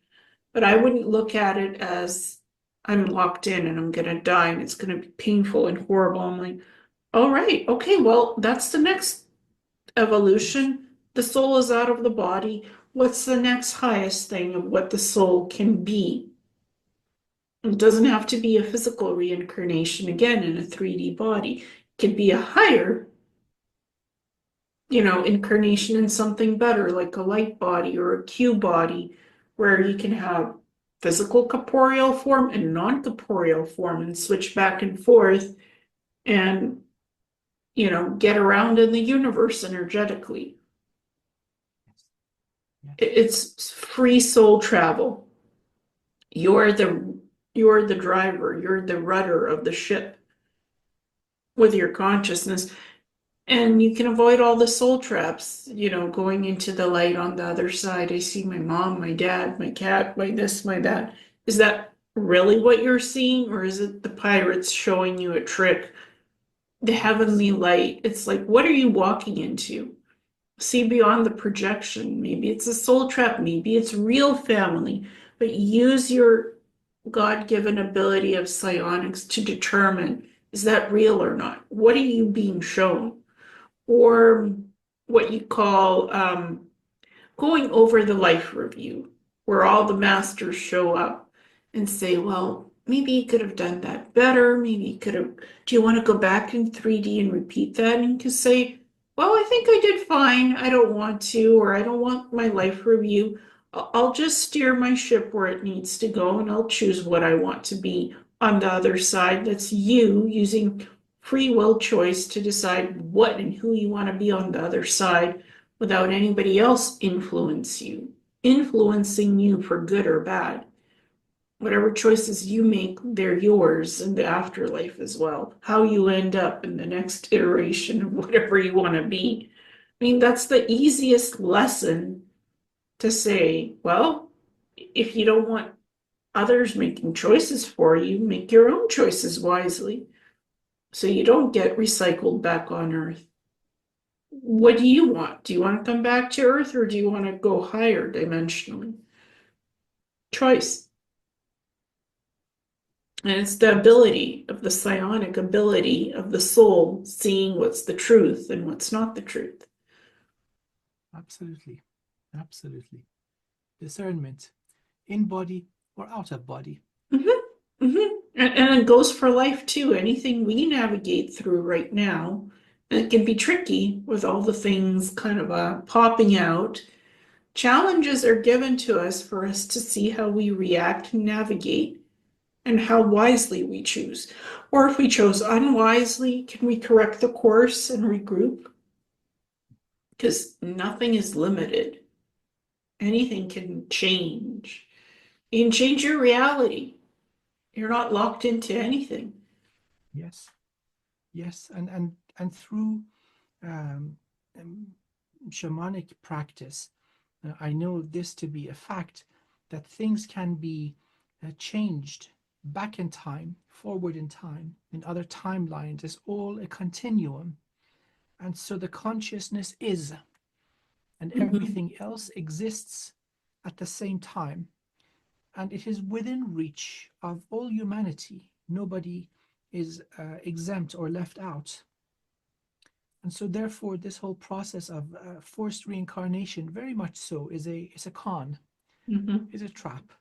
but I wouldn't look at it as I'm locked in and I'm gonna die and it's gonna be painful and horrible. I'm like, all right, okay, well, that's the next yes, evolution. The soul is out of the body. What's the next highest thing of what the soul can be? It doesn't have to be a physical reincarnation again in a 3D body. It could be a higher, incarnation in something better, like a light body or a Q body, where you can have physical corporeal form and non-corporeal form and switch back and forth. And get around in the universe energetically. Yes. Yes. It's free soul travel. You're the driver, you're the rudder of the ship with your consciousness. And you can avoid all the soul traps, going into the light on the other side. I see my mom, my dad, my cat, my this, my that. Is that really what you're seeing, or is it the pirates showing you a trick? The Yes. heavenly light. It's like, what are you walking into? See beyond the projection. Maybe it's a soul trap, maybe it's real family, but use your God-given ability of psionics to determine, is that real or not? What are you being shown? Or what you call going over the life review, where all the masters show up and say, well, maybe you could have done that better. Maybe you could have, do you want to go back in 3D and repeat that? And you can say, well, I think I did fine. I don't want to, or I don't want my life review. I'll just steer my ship where it needs to go and I'll choose what I want to be on the other side. That's you using free will choice to decide what and who you want to be on the other side without anybody else influencing you for good or bad. Whatever choices you make, they're yours in the afterlife as well. How you end up in the next iteration of whatever you want to be. I mean, that's the easiest lesson to say, well, if you don't want others making choices for you, make your own choices wisely so you don't get recycled back on Earth. What do you want? Do you want to come back to Earth or do you want to go higher dimensionally? Choice. And it's the ability of the psionic ability of the soul seeing what's the truth and what's not the truth. Absolutely. Absolutely. Discernment, in body or out of body. Mm-hmm. Mm-hmm. And it goes for life too. Anything we navigate through right now, and it can be tricky with all the things kind of popping out. Challenges are given to us for us to see how we react and navigate and how wisely we choose. Or if we chose unwisely, can we correct the course and regroup? Because nothing is limited. Anything can change. You can change your reality. You're not locked into anything. Yes. Yes. And through um, um, shamanic practice, I know this to be a fact that things can be changed back in time, forward in time, in other timelines. It's all a continuum. And so the consciousness is, and Mhm. everything else exists at the same time. And it is within reach of all humanity. Nobody is exempt or left out. And so, therefore, this whole process of forced reincarnation, very much so, is a con, Mhm. is a trap.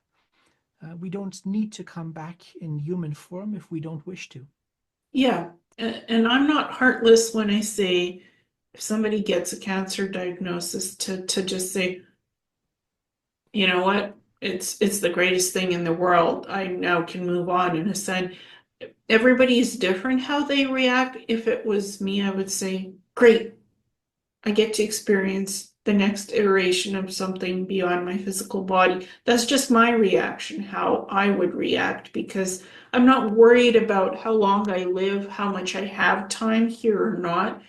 We don't need to come back in human form if we don't wish to. Yeah. And I'm not heartless when I say if somebody gets a cancer diagnosis to just say, you know what? It's the greatest thing in the world. I now can move on and ascend. Everybody's different how they react. If it was me, I would say, great, I get to experience the next iteration of something beyond my physical body. That's just my reaction, how I would react, because I'm not worried about how long I live, how much I have time here or not.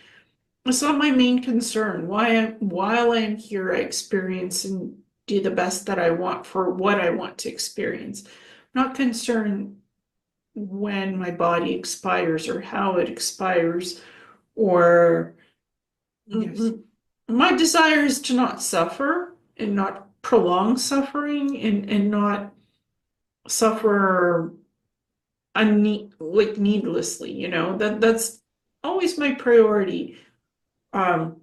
It's not my main concern. While I'm here, I experience and do the best that I want for what I want to experience. I'm not concerned when my body expires or how it expires or Yes, my desire is to not suffer and not prolong suffering and not suffer like needlessly, that's always my priority. Um,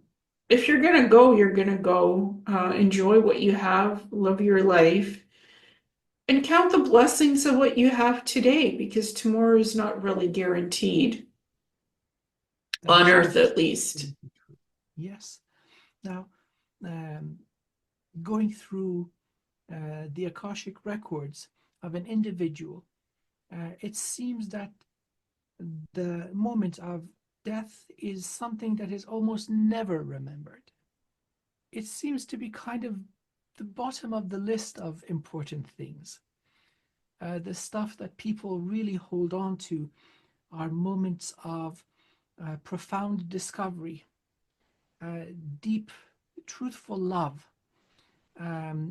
if you're gonna go, you're gonna go. Enjoy what you have, live your life, and count the blessings of what you have today, because tomorrow is not really guaranteed, that on is Earth at least. absolutely true. Yes. Now, um, going through the Akashic records of an individual, it seems that the moment of death is something that is almost never remembered. It seems to be kind of the bottom of the list of important things. The stuff that people really hold on to are moments of profound discovery, deep, truthful love,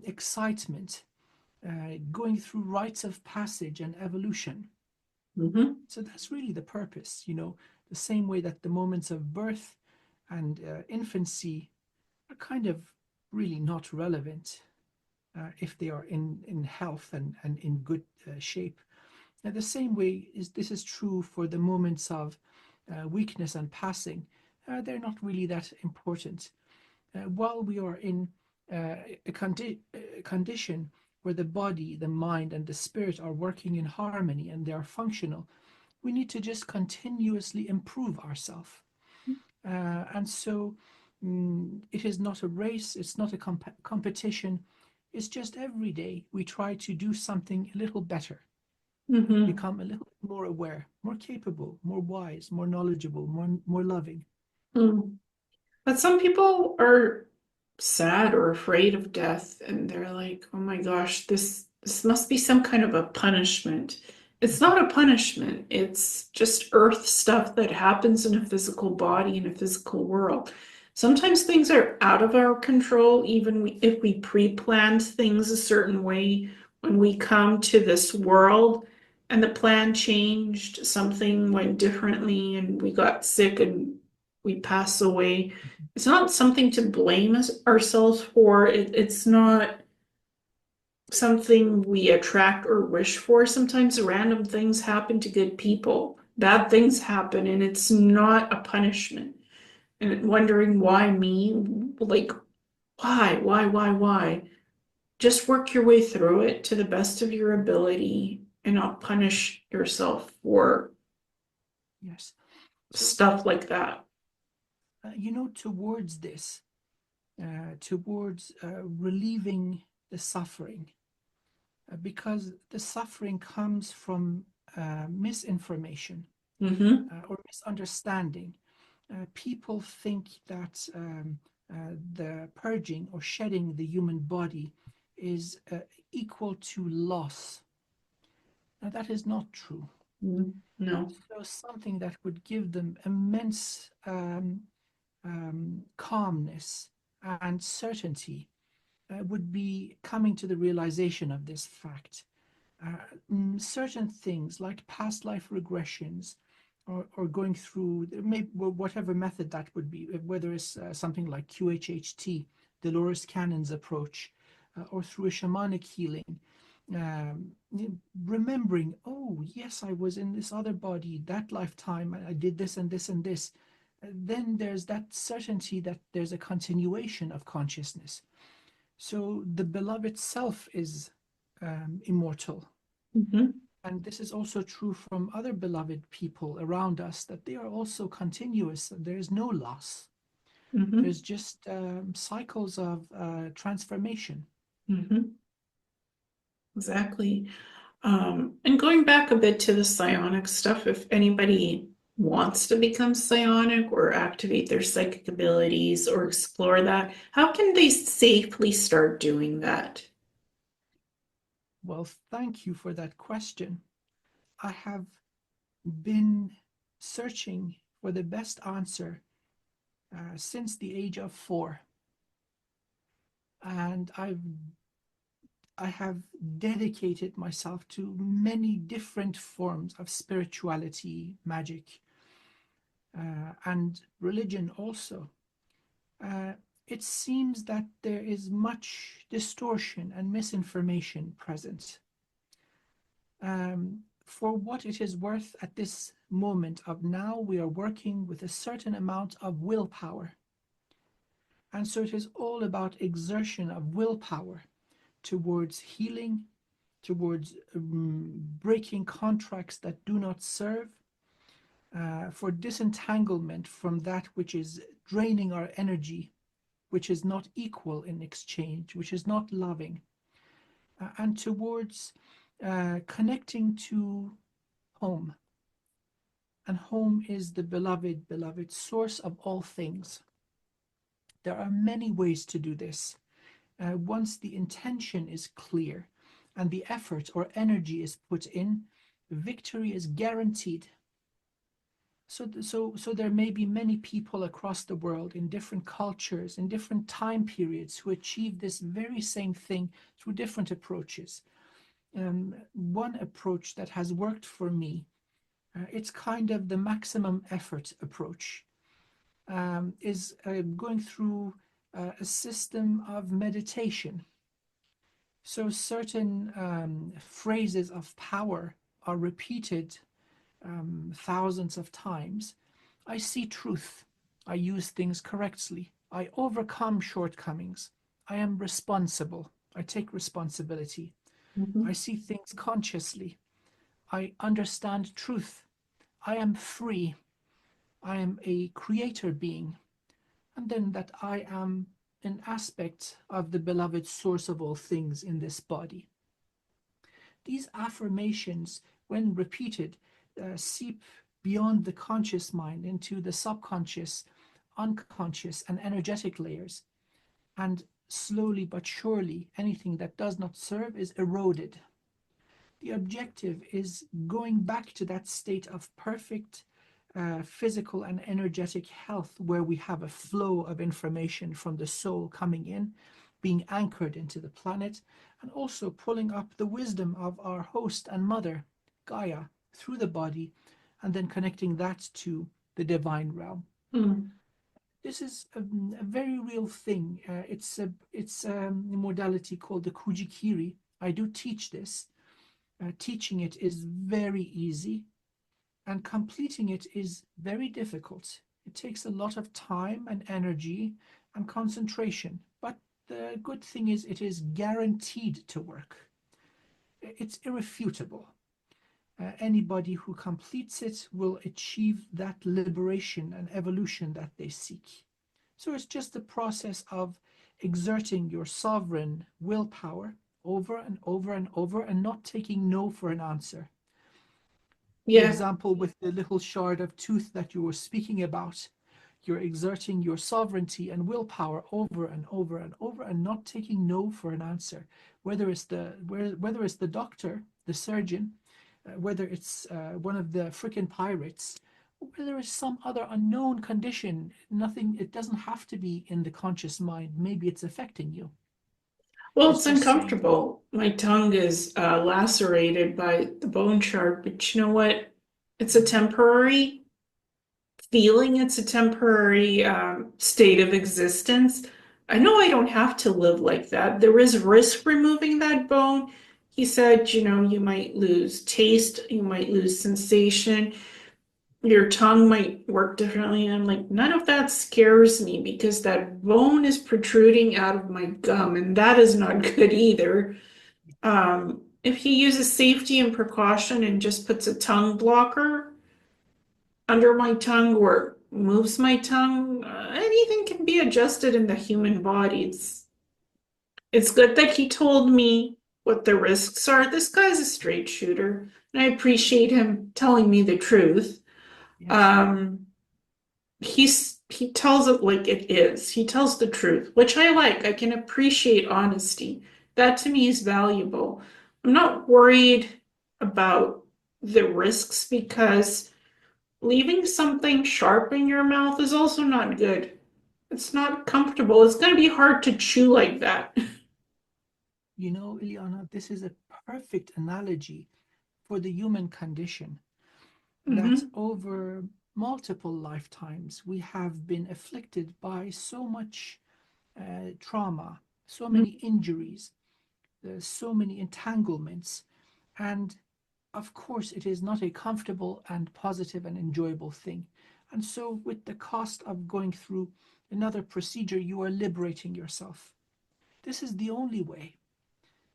excitement, going through rites of passage and evolution. Mm-hmm. So that's really the purpose, the same way that the moments of birth and infancy are kind of really not relevant if they are in health and in good shape. Now, the same way this is true for the moments of weakness and passing. They're not really that important. While we are in a condition where the body, the mind, and the spirit are working in harmony and they are functional, we need to just continuously improve ourselves. And so it is not a race, it's not a competition. It's just every day we try to do something a little better, Mm-hmm. become a little more aware, more capable, more wise, more knowledgeable, more loving. Mm. But some people are sad or afraid of death, and they're like, "Oh my gosh, this must be some kind of a punishment." It's not a punishment. It's just earth stuff that happens in a physical body in a physical world. Sometimes things are out of our control, even if we pre-planned things a certain way when we come to this world and the plan changed, something went differently, and we got sick and we pass away. It's not something to blame ourselves for. It's not something we attract or wish for. Sometimes random things happen to good people. Bad things happen, and it's not a punishment. And wondering why me? Like, why? Just work your way through it to the best of your ability and not punish yourself for Yes. So, stuff like that. towards this, towards relieving the suffering, because the suffering comes from misinformation Mm-hmm. or misunderstanding. People think that the purging or shedding the human body is equal to loss. Now, that is not true. No. So, something that would give them immense calmness and certainty would be coming to the realization of this fact. Certain things like past life regressions or going through maybe whatever method that would be, whether it's something like QHHT, Dolores Cannon's approach, or through a shamanic healing, um, remembering, oh, yes, I was in this other body, that lifetime, I did this and this and this. Then there's that certainty that there's a continuation of consciousness. So the beloved self is immortal. Mm-hmm. And this is also true from other beloved people around us, that they are also continuous. There is no loss. Mm-hmm. There's just cycles of transformation. Mm-hmm. Exactly. And going back a bit to the psionic stuff, if anybody wants to become psionic or activate their psychic abilities or explore that, how can they safely start doing that? Well, thank you for that question. I have been searching for the best answer since the age of 4. And I have dedicated myself to many different forms of spirituality, magic, and religion also. Uh, it seems that there is much distortion and misinformation present. For what it is worth at this moment of now, we are working with a certain amount of willpower. And so it is all about exertion of willpower towards healing, towards breaking contracts that do not serve, for disentanglement from that which is draining our energy, which is not equal in exchange, which is not loving, and towards connecting to home, and home is the beloved, beloved source of all things. There are many ways to do this. Once the intention is clear and the effort or energy is put in, victory is guaranteed. So there may be many people across the world in different cultures, in different time periods, who achieve this very same thing through different approaches. One approach that has worked for me, it's kind of the maximum effort approach, is going through a system of meditation. So certain phrases of power are repeated thousands of times. I see truth. I use things correctly. I overcome shortcomings. I am responsible. I take responsibility. I Mhm. see things consciously. I understand truth. I am free. I am a creator being. And then that I am an aspect of the beloved source of all things in this body. These affirmations, when repeated, seep beyond the conscious mind into the subconscious, unconscious, and energetic layers. And slowly but surely, anything that does not serve is eroded. The objective is going back to that state of perfect physical and energetic health where we have a flow of information from the soul coming in, being anchored into the planet, and also pulling up the wisdom of our host and mother, Gaia, through the body, and then connecting that to the divine realm. Mm. This is a very real thing. It's a modality called the Kujikiri. I do teach this. Teaching it is very easy, and completing it is very difficult. It takes a lot of time and energy and concentration, but the good thing is it is guaranteed to work. It's irrefutable. Anybody who completes it will achieve that liberation and evolution that they seek. So it's just a process of exerting your sovereign willpower over and over and over and not taking no for an answer. The Yeah. example with the little shard of tooth that you were speaking about, you're exerting your sovereignty and willpower over and over and over and not taking no for an answer, whether it's the doctor, the surgeon, whether it's one of the frickin' pirates, whether it's some other unknown condition. Nothing, it doesn't have to be in the conscious mind. Maybe it's affecting you. Well, It's it's just saying, uncomfortable. My tongue is lacerated by the bone shard, but you know what? It's a temporary feeling, it's a temporary state of existence. I know I don't have to live like that. There is risk removing that bone. He said, you know, you might lose taste, you might lose sensation, your tongue might work differently. And I'm like, none of that scares me because that bone is protruding out of my gum, and that is not good either. If he uses safety and precaution and just puts a tongue blocker under my tongue or moves my tongue, anything can be adjusted in the human body. It's good that he told me what the risks are. This guy's a straight shooter, and I appreciate him telling me the truth. yes, Um, he tells it like it is. He tells the truth, which I like. I can appreciate honesty. That to me is valuable. I'm not worried about the risks because leaving something sharp in your mouth is also not good. It's not comfortable. It's going to be hard to chew like that. you know, Ileana, this is a perfect analogy for the human condition, that Hmm. over multiple lifetimes we have been afflicted by so much trauma, so many injuries, so many entanglements, and of course it is not a comfortable and positive and enjoyable thing. And so, with the cost of going through another procedure, you are liberating yourself. This is the only way.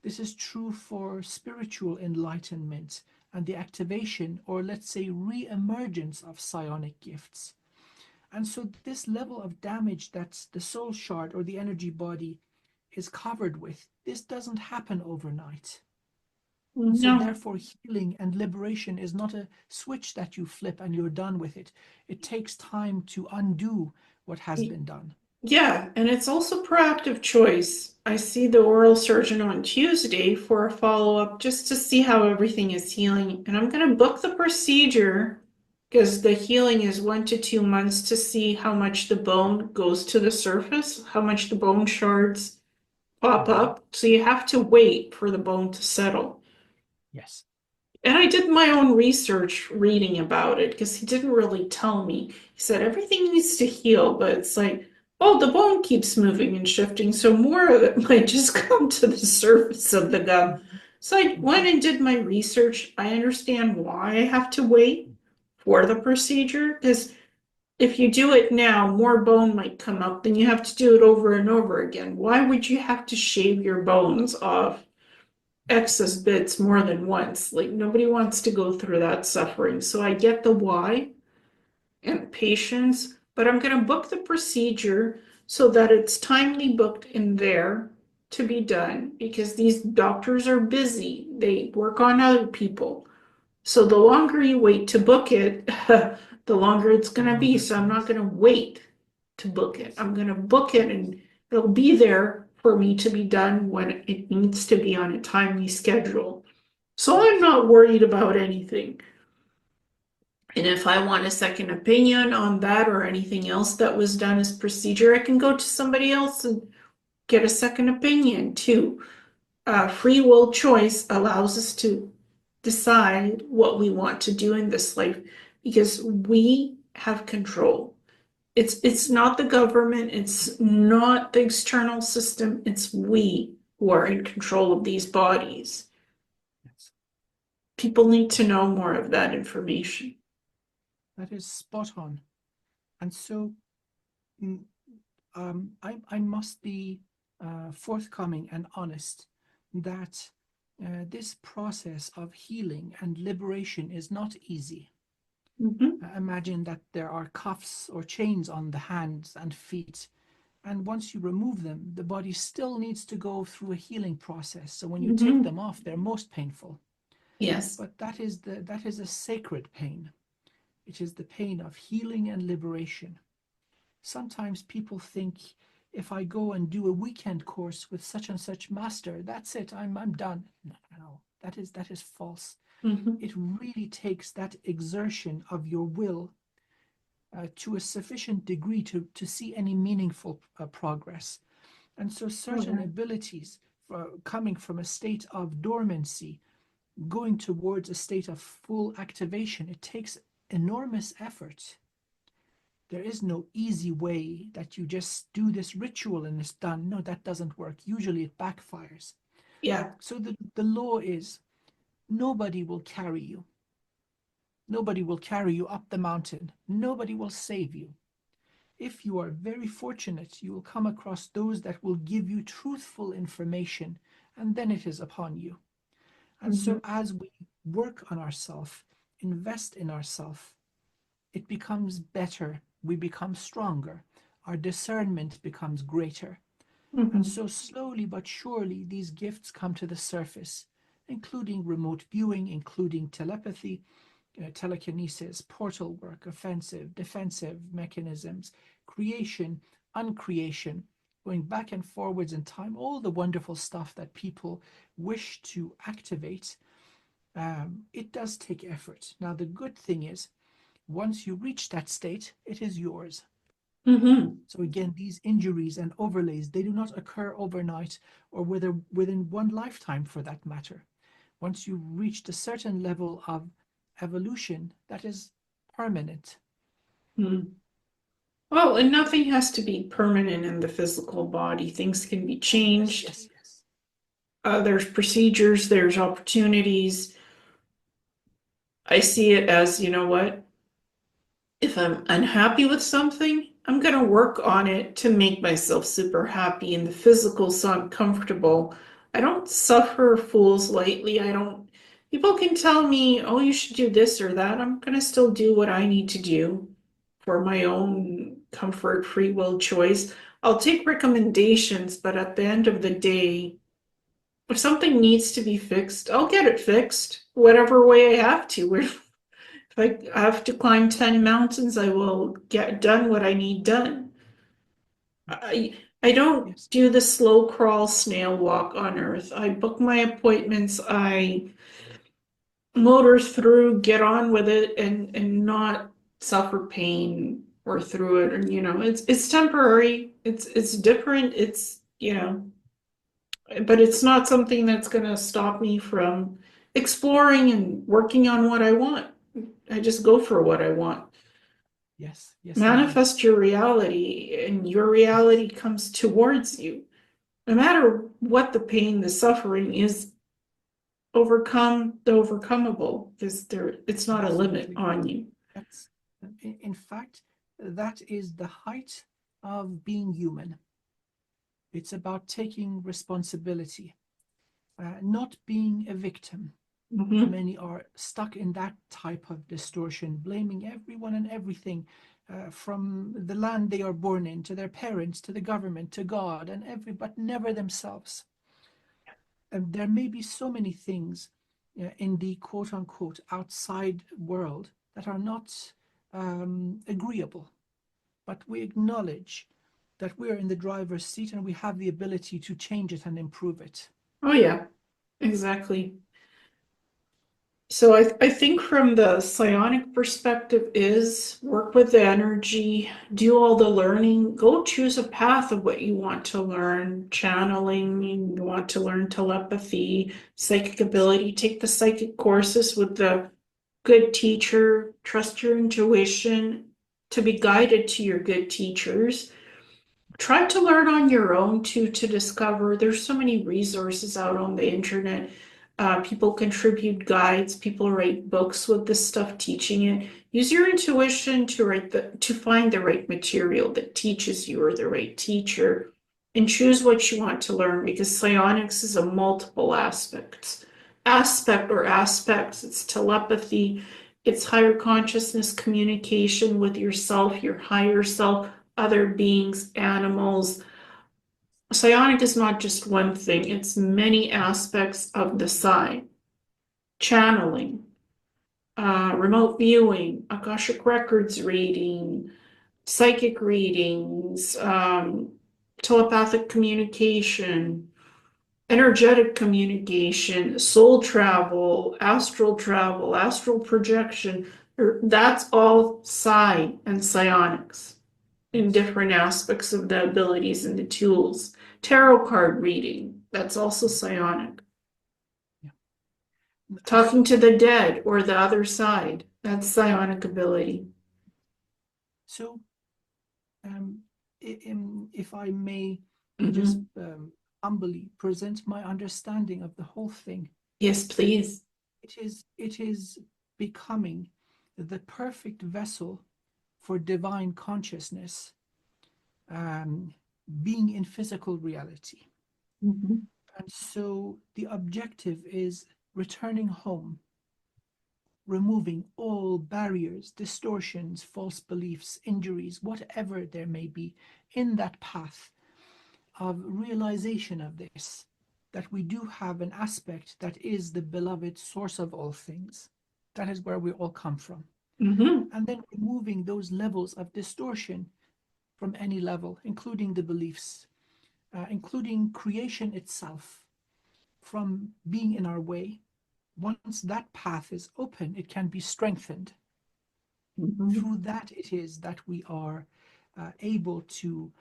This is true for spiritual enlightenment and the activation, or let's say re emergence, of psionic gifts. And so, this level of damage that the soul shard or the energy body is covered with, this doesn't happen overnight. And so, No. therefore, healing and liberation is not a switch that you flip and you're done with it. It takes time to undo what has been done. Yeah, and it's also proactive choice. I see the oral surgeon on Tuesday for a follow-up just to see how everything is healing. And I'm going to book the procedure because the healing is 1 to 2 months to see how much the bone goes to the surface, how much the bone shards pop Mhm. up. So you have to wait for the bone to settle. Yes. And I did my own research reading about it because he didn't really tell me. He said everything needs to heal, but it's like, oh, the bone keeps moving and shifting, so more of it might just come to the surface of the gum. Mhm. So I went Mhm. and did my research. I understand why I have to wait for the procedure because if you do it now, more bone might come up, then you have to do it over and over again. Why would you have to shave your bones off excess bits more than once? Like nobody wants to go through that suffering. So I get the why and patience, but I'm going to book the procedure so that it's timely booked in there to be done because these doctors are busy. They work on other people. So the longer you wait to book it, the longer it's The going to be. longer So I'm not yes. going to wait to book it. Yes. I'm going to book it and it'll be there for me to be done when it needs to be on a timely schedule. So I'm Yes. not worried about anything. And if I want a second opinion on that or anything else that was done as procedure, I can go to somebody else and get a second opinion too. Free will choice allows us to decide what we want to do in this life because we have control. It's not the government, it's not the external system, it's we who are in control of these bodies. Yes. People need to know more of that information. That is spot on. And so mm, I must be forthcoming and honest that this process of healing and liberation is not easy. Mhm. Imagine that there are cuffs or chains on the hands and feet, and once you remove them, the body still needs to go through a healing process. So when you take Mhm. them off, they're most painful. Yes. But that is a sacred pain. It is the pain of healing and liberation. Sometimes people think if I go and do a weekend course with such and such master, that's it, I'm done. No, no, that is false. Mhm. It really takes that exertion of your will to a sufficient degree to see any meaningful progress. And so certain Okay. abilities coming from a state of dormancy, going towards a state of full activation, it takes enormous effort. There is no easy way that you just do this ritual and it's done. No, that doesn't work. Usually it backfires. Yeah. So the law is nobody will carry you. Nobody will carry you up the mountain. Nobody will save you. If you are very fortunate, you will come across those that will give you truthful information, and then it is upon you. And Mhm. so, as we work on ourselves, invest in ourselves, it becomes better. We become stronger. Our discernment becomes greater. And Mhm. so, slowly but surely, these gifts come to the surface, including remote viewing, including telepathy, telekinesis, portal work, offensive, defensive mechanisms, creation, uncreation, going back and forwards in time, all the wonderful stuff that people wish to activate. It does take effort. Now, the good thing is, once you reach that state, it is yours. Mhm. So again, these injuries and overlays, they do not occur overnight or within one lifetime for that matter. Once you've reached a certain level of evolution, that is permanent. Mhm. Well, and nothing has to be permanent in the physical body. Things can be Oh, yes, changed. yes, yes. There's procedures, there's opportunities. I see it as, you know what? If I'm unhappy with something, I'm going to work on it to make myself super happy in the physical so I'm comfortable. I don't suffer fools lightly. I don't, people can tell me, oh, you should do this or that. I'm going to still do what I need to do for my own comfort, free will choice. I'll take recommendations, but at the end of the day, If something needs to be fixed, I'll get it fixed, whatever way I have to. If I have to climb 10 mountains, I will get done what I need done. I don't Yes, do the slow crawl snail walk on Earth. I book my appointments, I motor through, get on with it, and not suffer pain or through it. And it's temporary. It's different. It's but it's not something that's gonna stop me from exploring and working on what I want. I just go for what I want. yes, yes, indeed. Manifest your reality, and your reality comes towards you. No matter what the pain, the suffering is, overcome the overcomable, because it's not a limit Absolutely. on you. That's, in fact, that is the height of being human. It's about taking responsibility, not being a victim. Hmm. Many are stuck in that type of distortion, blaming everyone and everything, from the land they are born in, to their parents, to the government, to God, and but never themselves. And there may be so many things in the quote unquote outside world that are not agreeable, but we acknowledge that we are in the driver's seat and we have the ability to change it and improve it. Oh yeah, exactly. So I think from the psionic perspective is work with the energy, do all the learning, go choose a path of what you want to learn, channeling, you want to learn telepathy, psychic ability, take the psychic courses with the good teacher, trust your intuition to be guided to your good teachers. Try to learn on your own too, to discover. There's so many resources out on the internet. People contribute guides, people write books with this stuff, teaching it. Use your intuition to find the right material that teaches you, or the right teacher, and choose what you want to learn, because psionics is a multiple aspects. It's telepathy, it's higher consciousness communication with yourself, your higher self, other beings, animals. Psionic is not just one thing, it's many aspects of the psi. Channeling, remote viewing, Akashic Records reading, psychic readings, telepathic communication, energetic communication, soul travel, astral projection. That's all psi and psionics in Yes. different aspects of the abilities and the tools. Tarot card reading, that's also psionic. Yeah. Talking to So, the dead or the other side, that's psionic ability. so um, if I may just Hmm. humbly present my understanding of the whole thing, Yes, please. it is becoming the perfect vessel for divine consciousness, um, being in physical reality. Hmm. And so the objective is returning home, removing all barriers, distortions, false beliefs, injuries, whatever there may be in that path of realization of this, that we do have an aspect that is the beloved source of all things. That is where we all come from. Hmm. And then removing those levels of distortion from any level, including the beliefs, including creation itself, from being in our way. Once that path is open, it can be strengthened. Hmm. Through that, it is that we are able to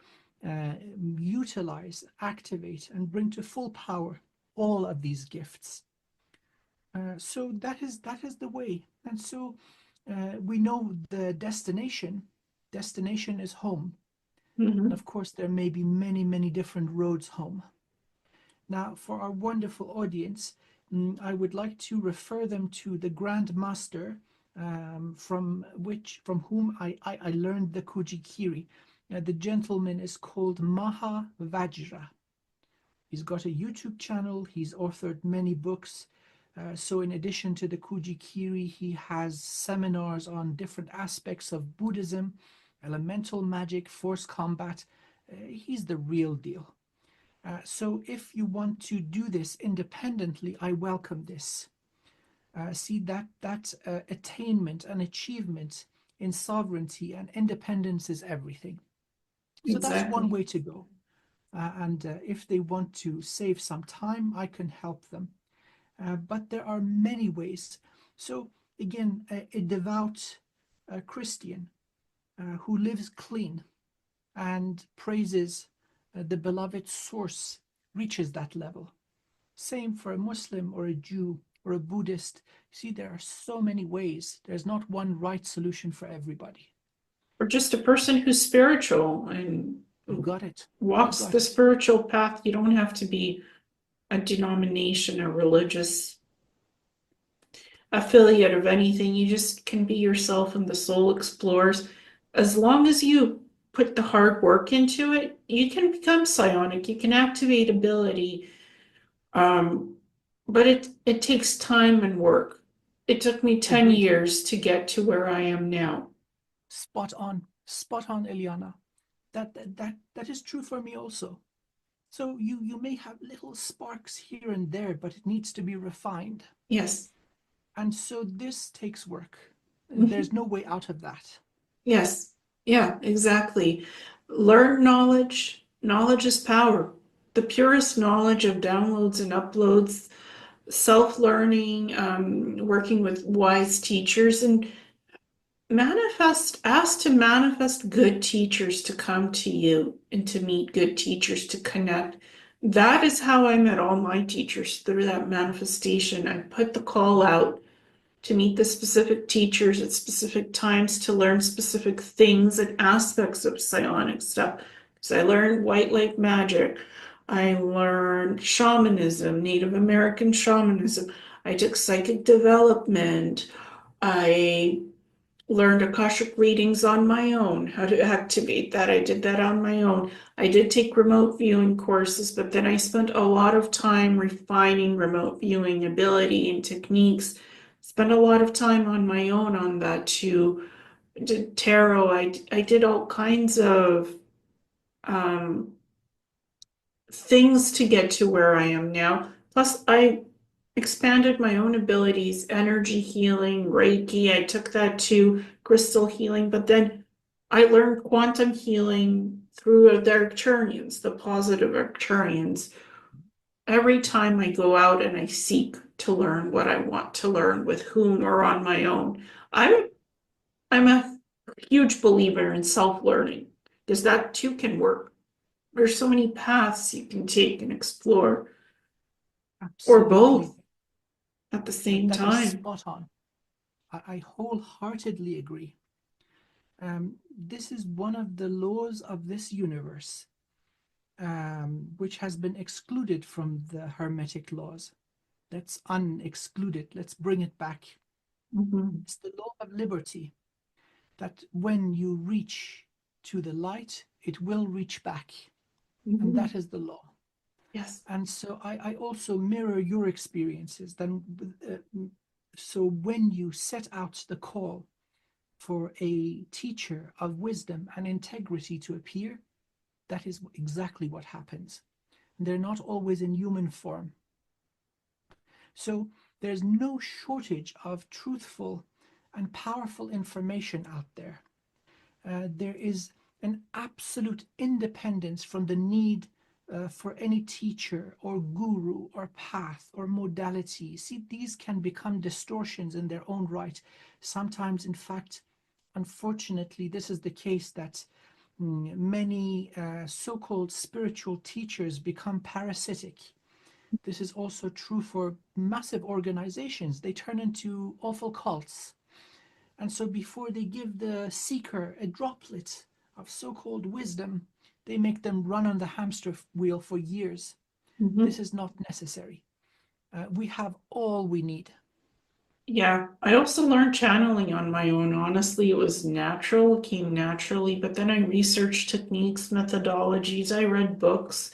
uh, utilize, activate, and bring to full power all of these gifts. So that is the way. And so we know the destination. Destination is home. And Hmm. of course, there may be many, many different roads home. Now, for our wonderful audience, I would like to refer them to the Grand Master, from whom I learned the Kujikiri. The gentleman is called Maha Vajra. He's got a YouTube channel. He's authored many books. So, in addition to the Kujikiri, he has seminars on different aspects of Buddhism, elemental magic, force combat. He's the real deal. So if you want to do this independently, I welcome this. See that attainment and achievement in sovereignty and independence is everything. So that's one Exactly. way to go. And if they want to save some time, I can help them. But there are many ways. So again, a devout Christian who lives clean and praises the beloved source reaches that level. Same for a Muslim or a Jew or a Buddhist. See, there are so many ways. There's not one right solution for everybody. Or just a person who's spiritual and You got it. You walks the got it. spiritual path. You don't have to be a denomination, a religious affiliate of anything. You just can be yourself and the soul explores. As long as you put the hard work into it, you can become psionic. You can activate ability. Um, but it takes time and work. It took me 10 Agreed. years to get to where I am now. Spot on, Ileana. That is true for me also. So you may have little sparks here and there, but it needs to be refined. Yes. And so this takes work. Mhm. There's no way out of that. Yes. Yeah, exactly. Learn knowledge. Knowledge is power. The purest knowledge of downloads and uploads, self-learning, working with wise teachers, and ask to manifest good teachers to come to you and to meet good teachers to connect. That is how I met all my teachers, through that manifestation. I put the call out to meet the specific teachers at specific times to learn specific things and aspects of psionic stuff. Because I learned white light magic, I learned shamanism, Native American shamanism, I took psychic development, I learned Akashic readings on my own, how to activate that. I did that on my own. I did take remote viewing courses, but then I spent a lot of time refining remote viewing ability and techniques. Spent a lot of time on my own on that too. Did tarot. I did all kinds of um, things to get to where I am now. Plus, I expanded my own abilities, energy healing, Reiki. I took that to crystal healing, but then I learned quantum healing through the Arcturians, the positive Arcturians. Every time I go out and I seek to learn what I want to learn with whom or on my own, I'm I'm a huge believer in self-learning because that too can work. There's so many paths you can take and explore, or Absolutely. both at the same That is time. spot on. I wholeheartedly agree. This is one of the laws of this universe, which has been excluded from the Hermetic laws. Let's unexclude it. Let's bring it back. Mhm. It's the law of liberty that when you reach to the light, it will reach back. And that Mhm. is the law. Yes. And so I also mirror your experiences. So when you set out the call for a teacher of wisdom and integrity to appear, that is exactly what happens. They're not always in human form. So there's no shortage of truthful and powerful information out there. There is an absolute independence from the need for any teacher or guru or path or modality. See, these can become distortions in their own right. Sometimes, in fact, unfortunately, this is the case that many so-called spiritual teachers become parasitic. This is also true for massive organizations. They turn into awful cults. And so before they give the seeker a droplet of so-called wisdom, they make them run on the hamster wheel for years. This Mhm. is not necessary. We have all we need. Yeah, I also learned channeling on my own. Honestly, it was natural, it came naturally, but then I researched techniques, methodologies, I read books.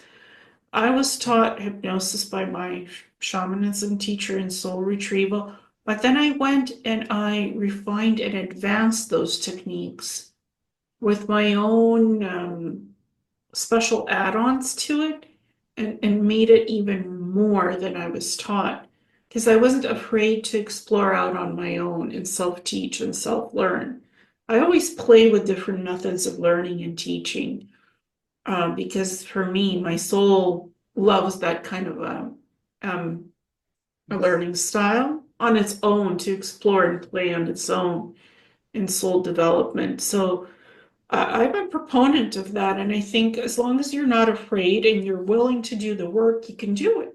I was taught hypnosis by my shamanism teacher and soul retrieval, but then I went and I refined and advanced those techniques with my own special add-ons to it. and made it even more than I was taught. Because I wasn't afraid to explore out on my own and self-teach and self-learn. I always play with different methods of learning and teaching, because for me, my soul loves that kind of um, a Yes. learning style on its own, to explore and play on its own in soul development. So I'm a proponent of that. And I think as long as you're not afraid and you're willing to do the work, you can do it.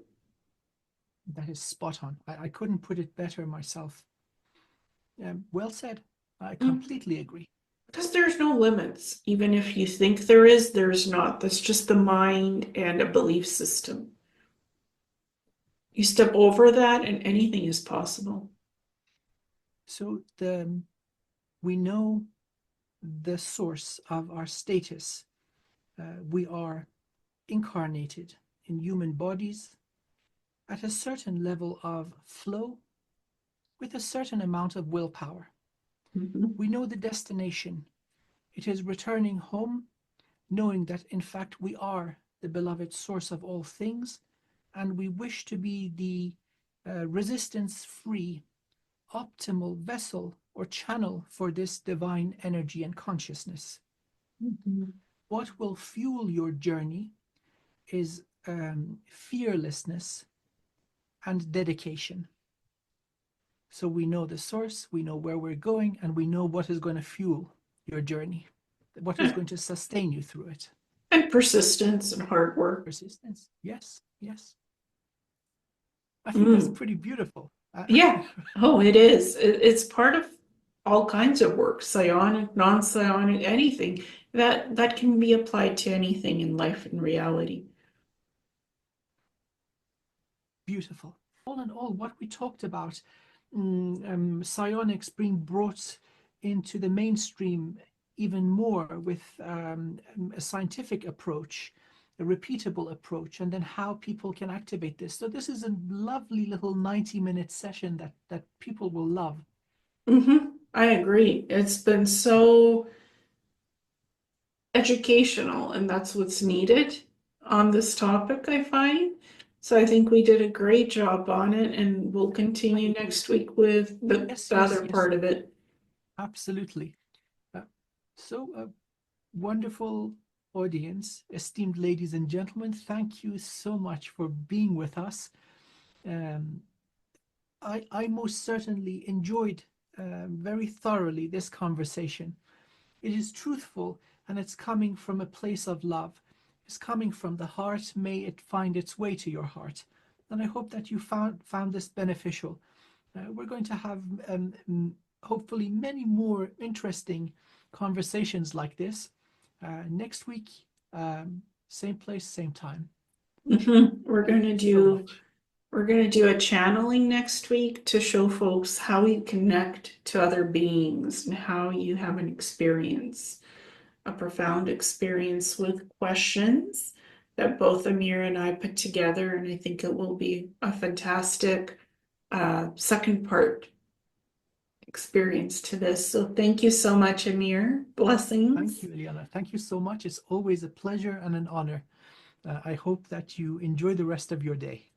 That is spot on. I couldn't put it better myself. Well said. I completely agree. Because there's no limits. Even if you think there is, there's not. That's just the mind and a belief system. You step over that and anything is possible. So we know the source of our status. We are incarnated in human bodies at a certain level of flow with a certain amount of willpower. Mhm. We know the destination. It is returning home, knowing that in fact we are the beloved source of all things, and we wish to be the resistance free, optimal vessel or channel for this divine energy and consciousness. Mhm. What will fuel your journey is fearlessness and dedication. So we know the source, we know where we're going, and we know what is going to fuel your journey, what is going to sustain you through it. And persistence and hard work. Persistence. Yes, yes. I think that's Mm. pretty beautiful. Yeah. Oh, it is. It's part of all kinds of work, psionic, non-psionic, anything that can be applied to anything in life and reality. Beautiful. All in all, what we talked about, psionics being brought into the mainstream even more with a scientific approach, a repeatable approach, and then how people can activate this. So this is a lovely little 90-minute session that people will love. I agree. It's been so educational, and that's what's needed on this topic, I find. So I think we did a great job on it, and we'll I continue agree. next week with Yes, the yes, other yes, part of it. absolutely. Uh, so, wonderful audience, esteemed ladies and gentlemen, thank you so much for being with us. Um, I most certainly enjoyed very thoroughly this conversation. It is truthful and it's coming from a place of love. It's coming from the heart. May it find its way to your heart. And I hope that you found this beneficial. We're going to have hopefully many more interesting conversations like this next week, same place, same time. We're Thank gonna you so do much. we're gonna do a channeling next week to show folks how you connect to other beings and how you have an experience, a profound experience with questions that both Amir and I put together, and I think it will be a fantastic second part experience to this. So thank you so much, Amir. Thank Blessings. you, Ileana. Thank you so much. It's always a pleasure and an honor. I hope that you enjoy the rest of your day.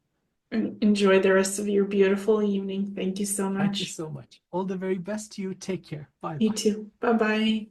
And enjoy the rest of your beautiful evening. Thank you so Thank you much. so much. All the very best to you. Take care. Bye You bye. too. Bye bye.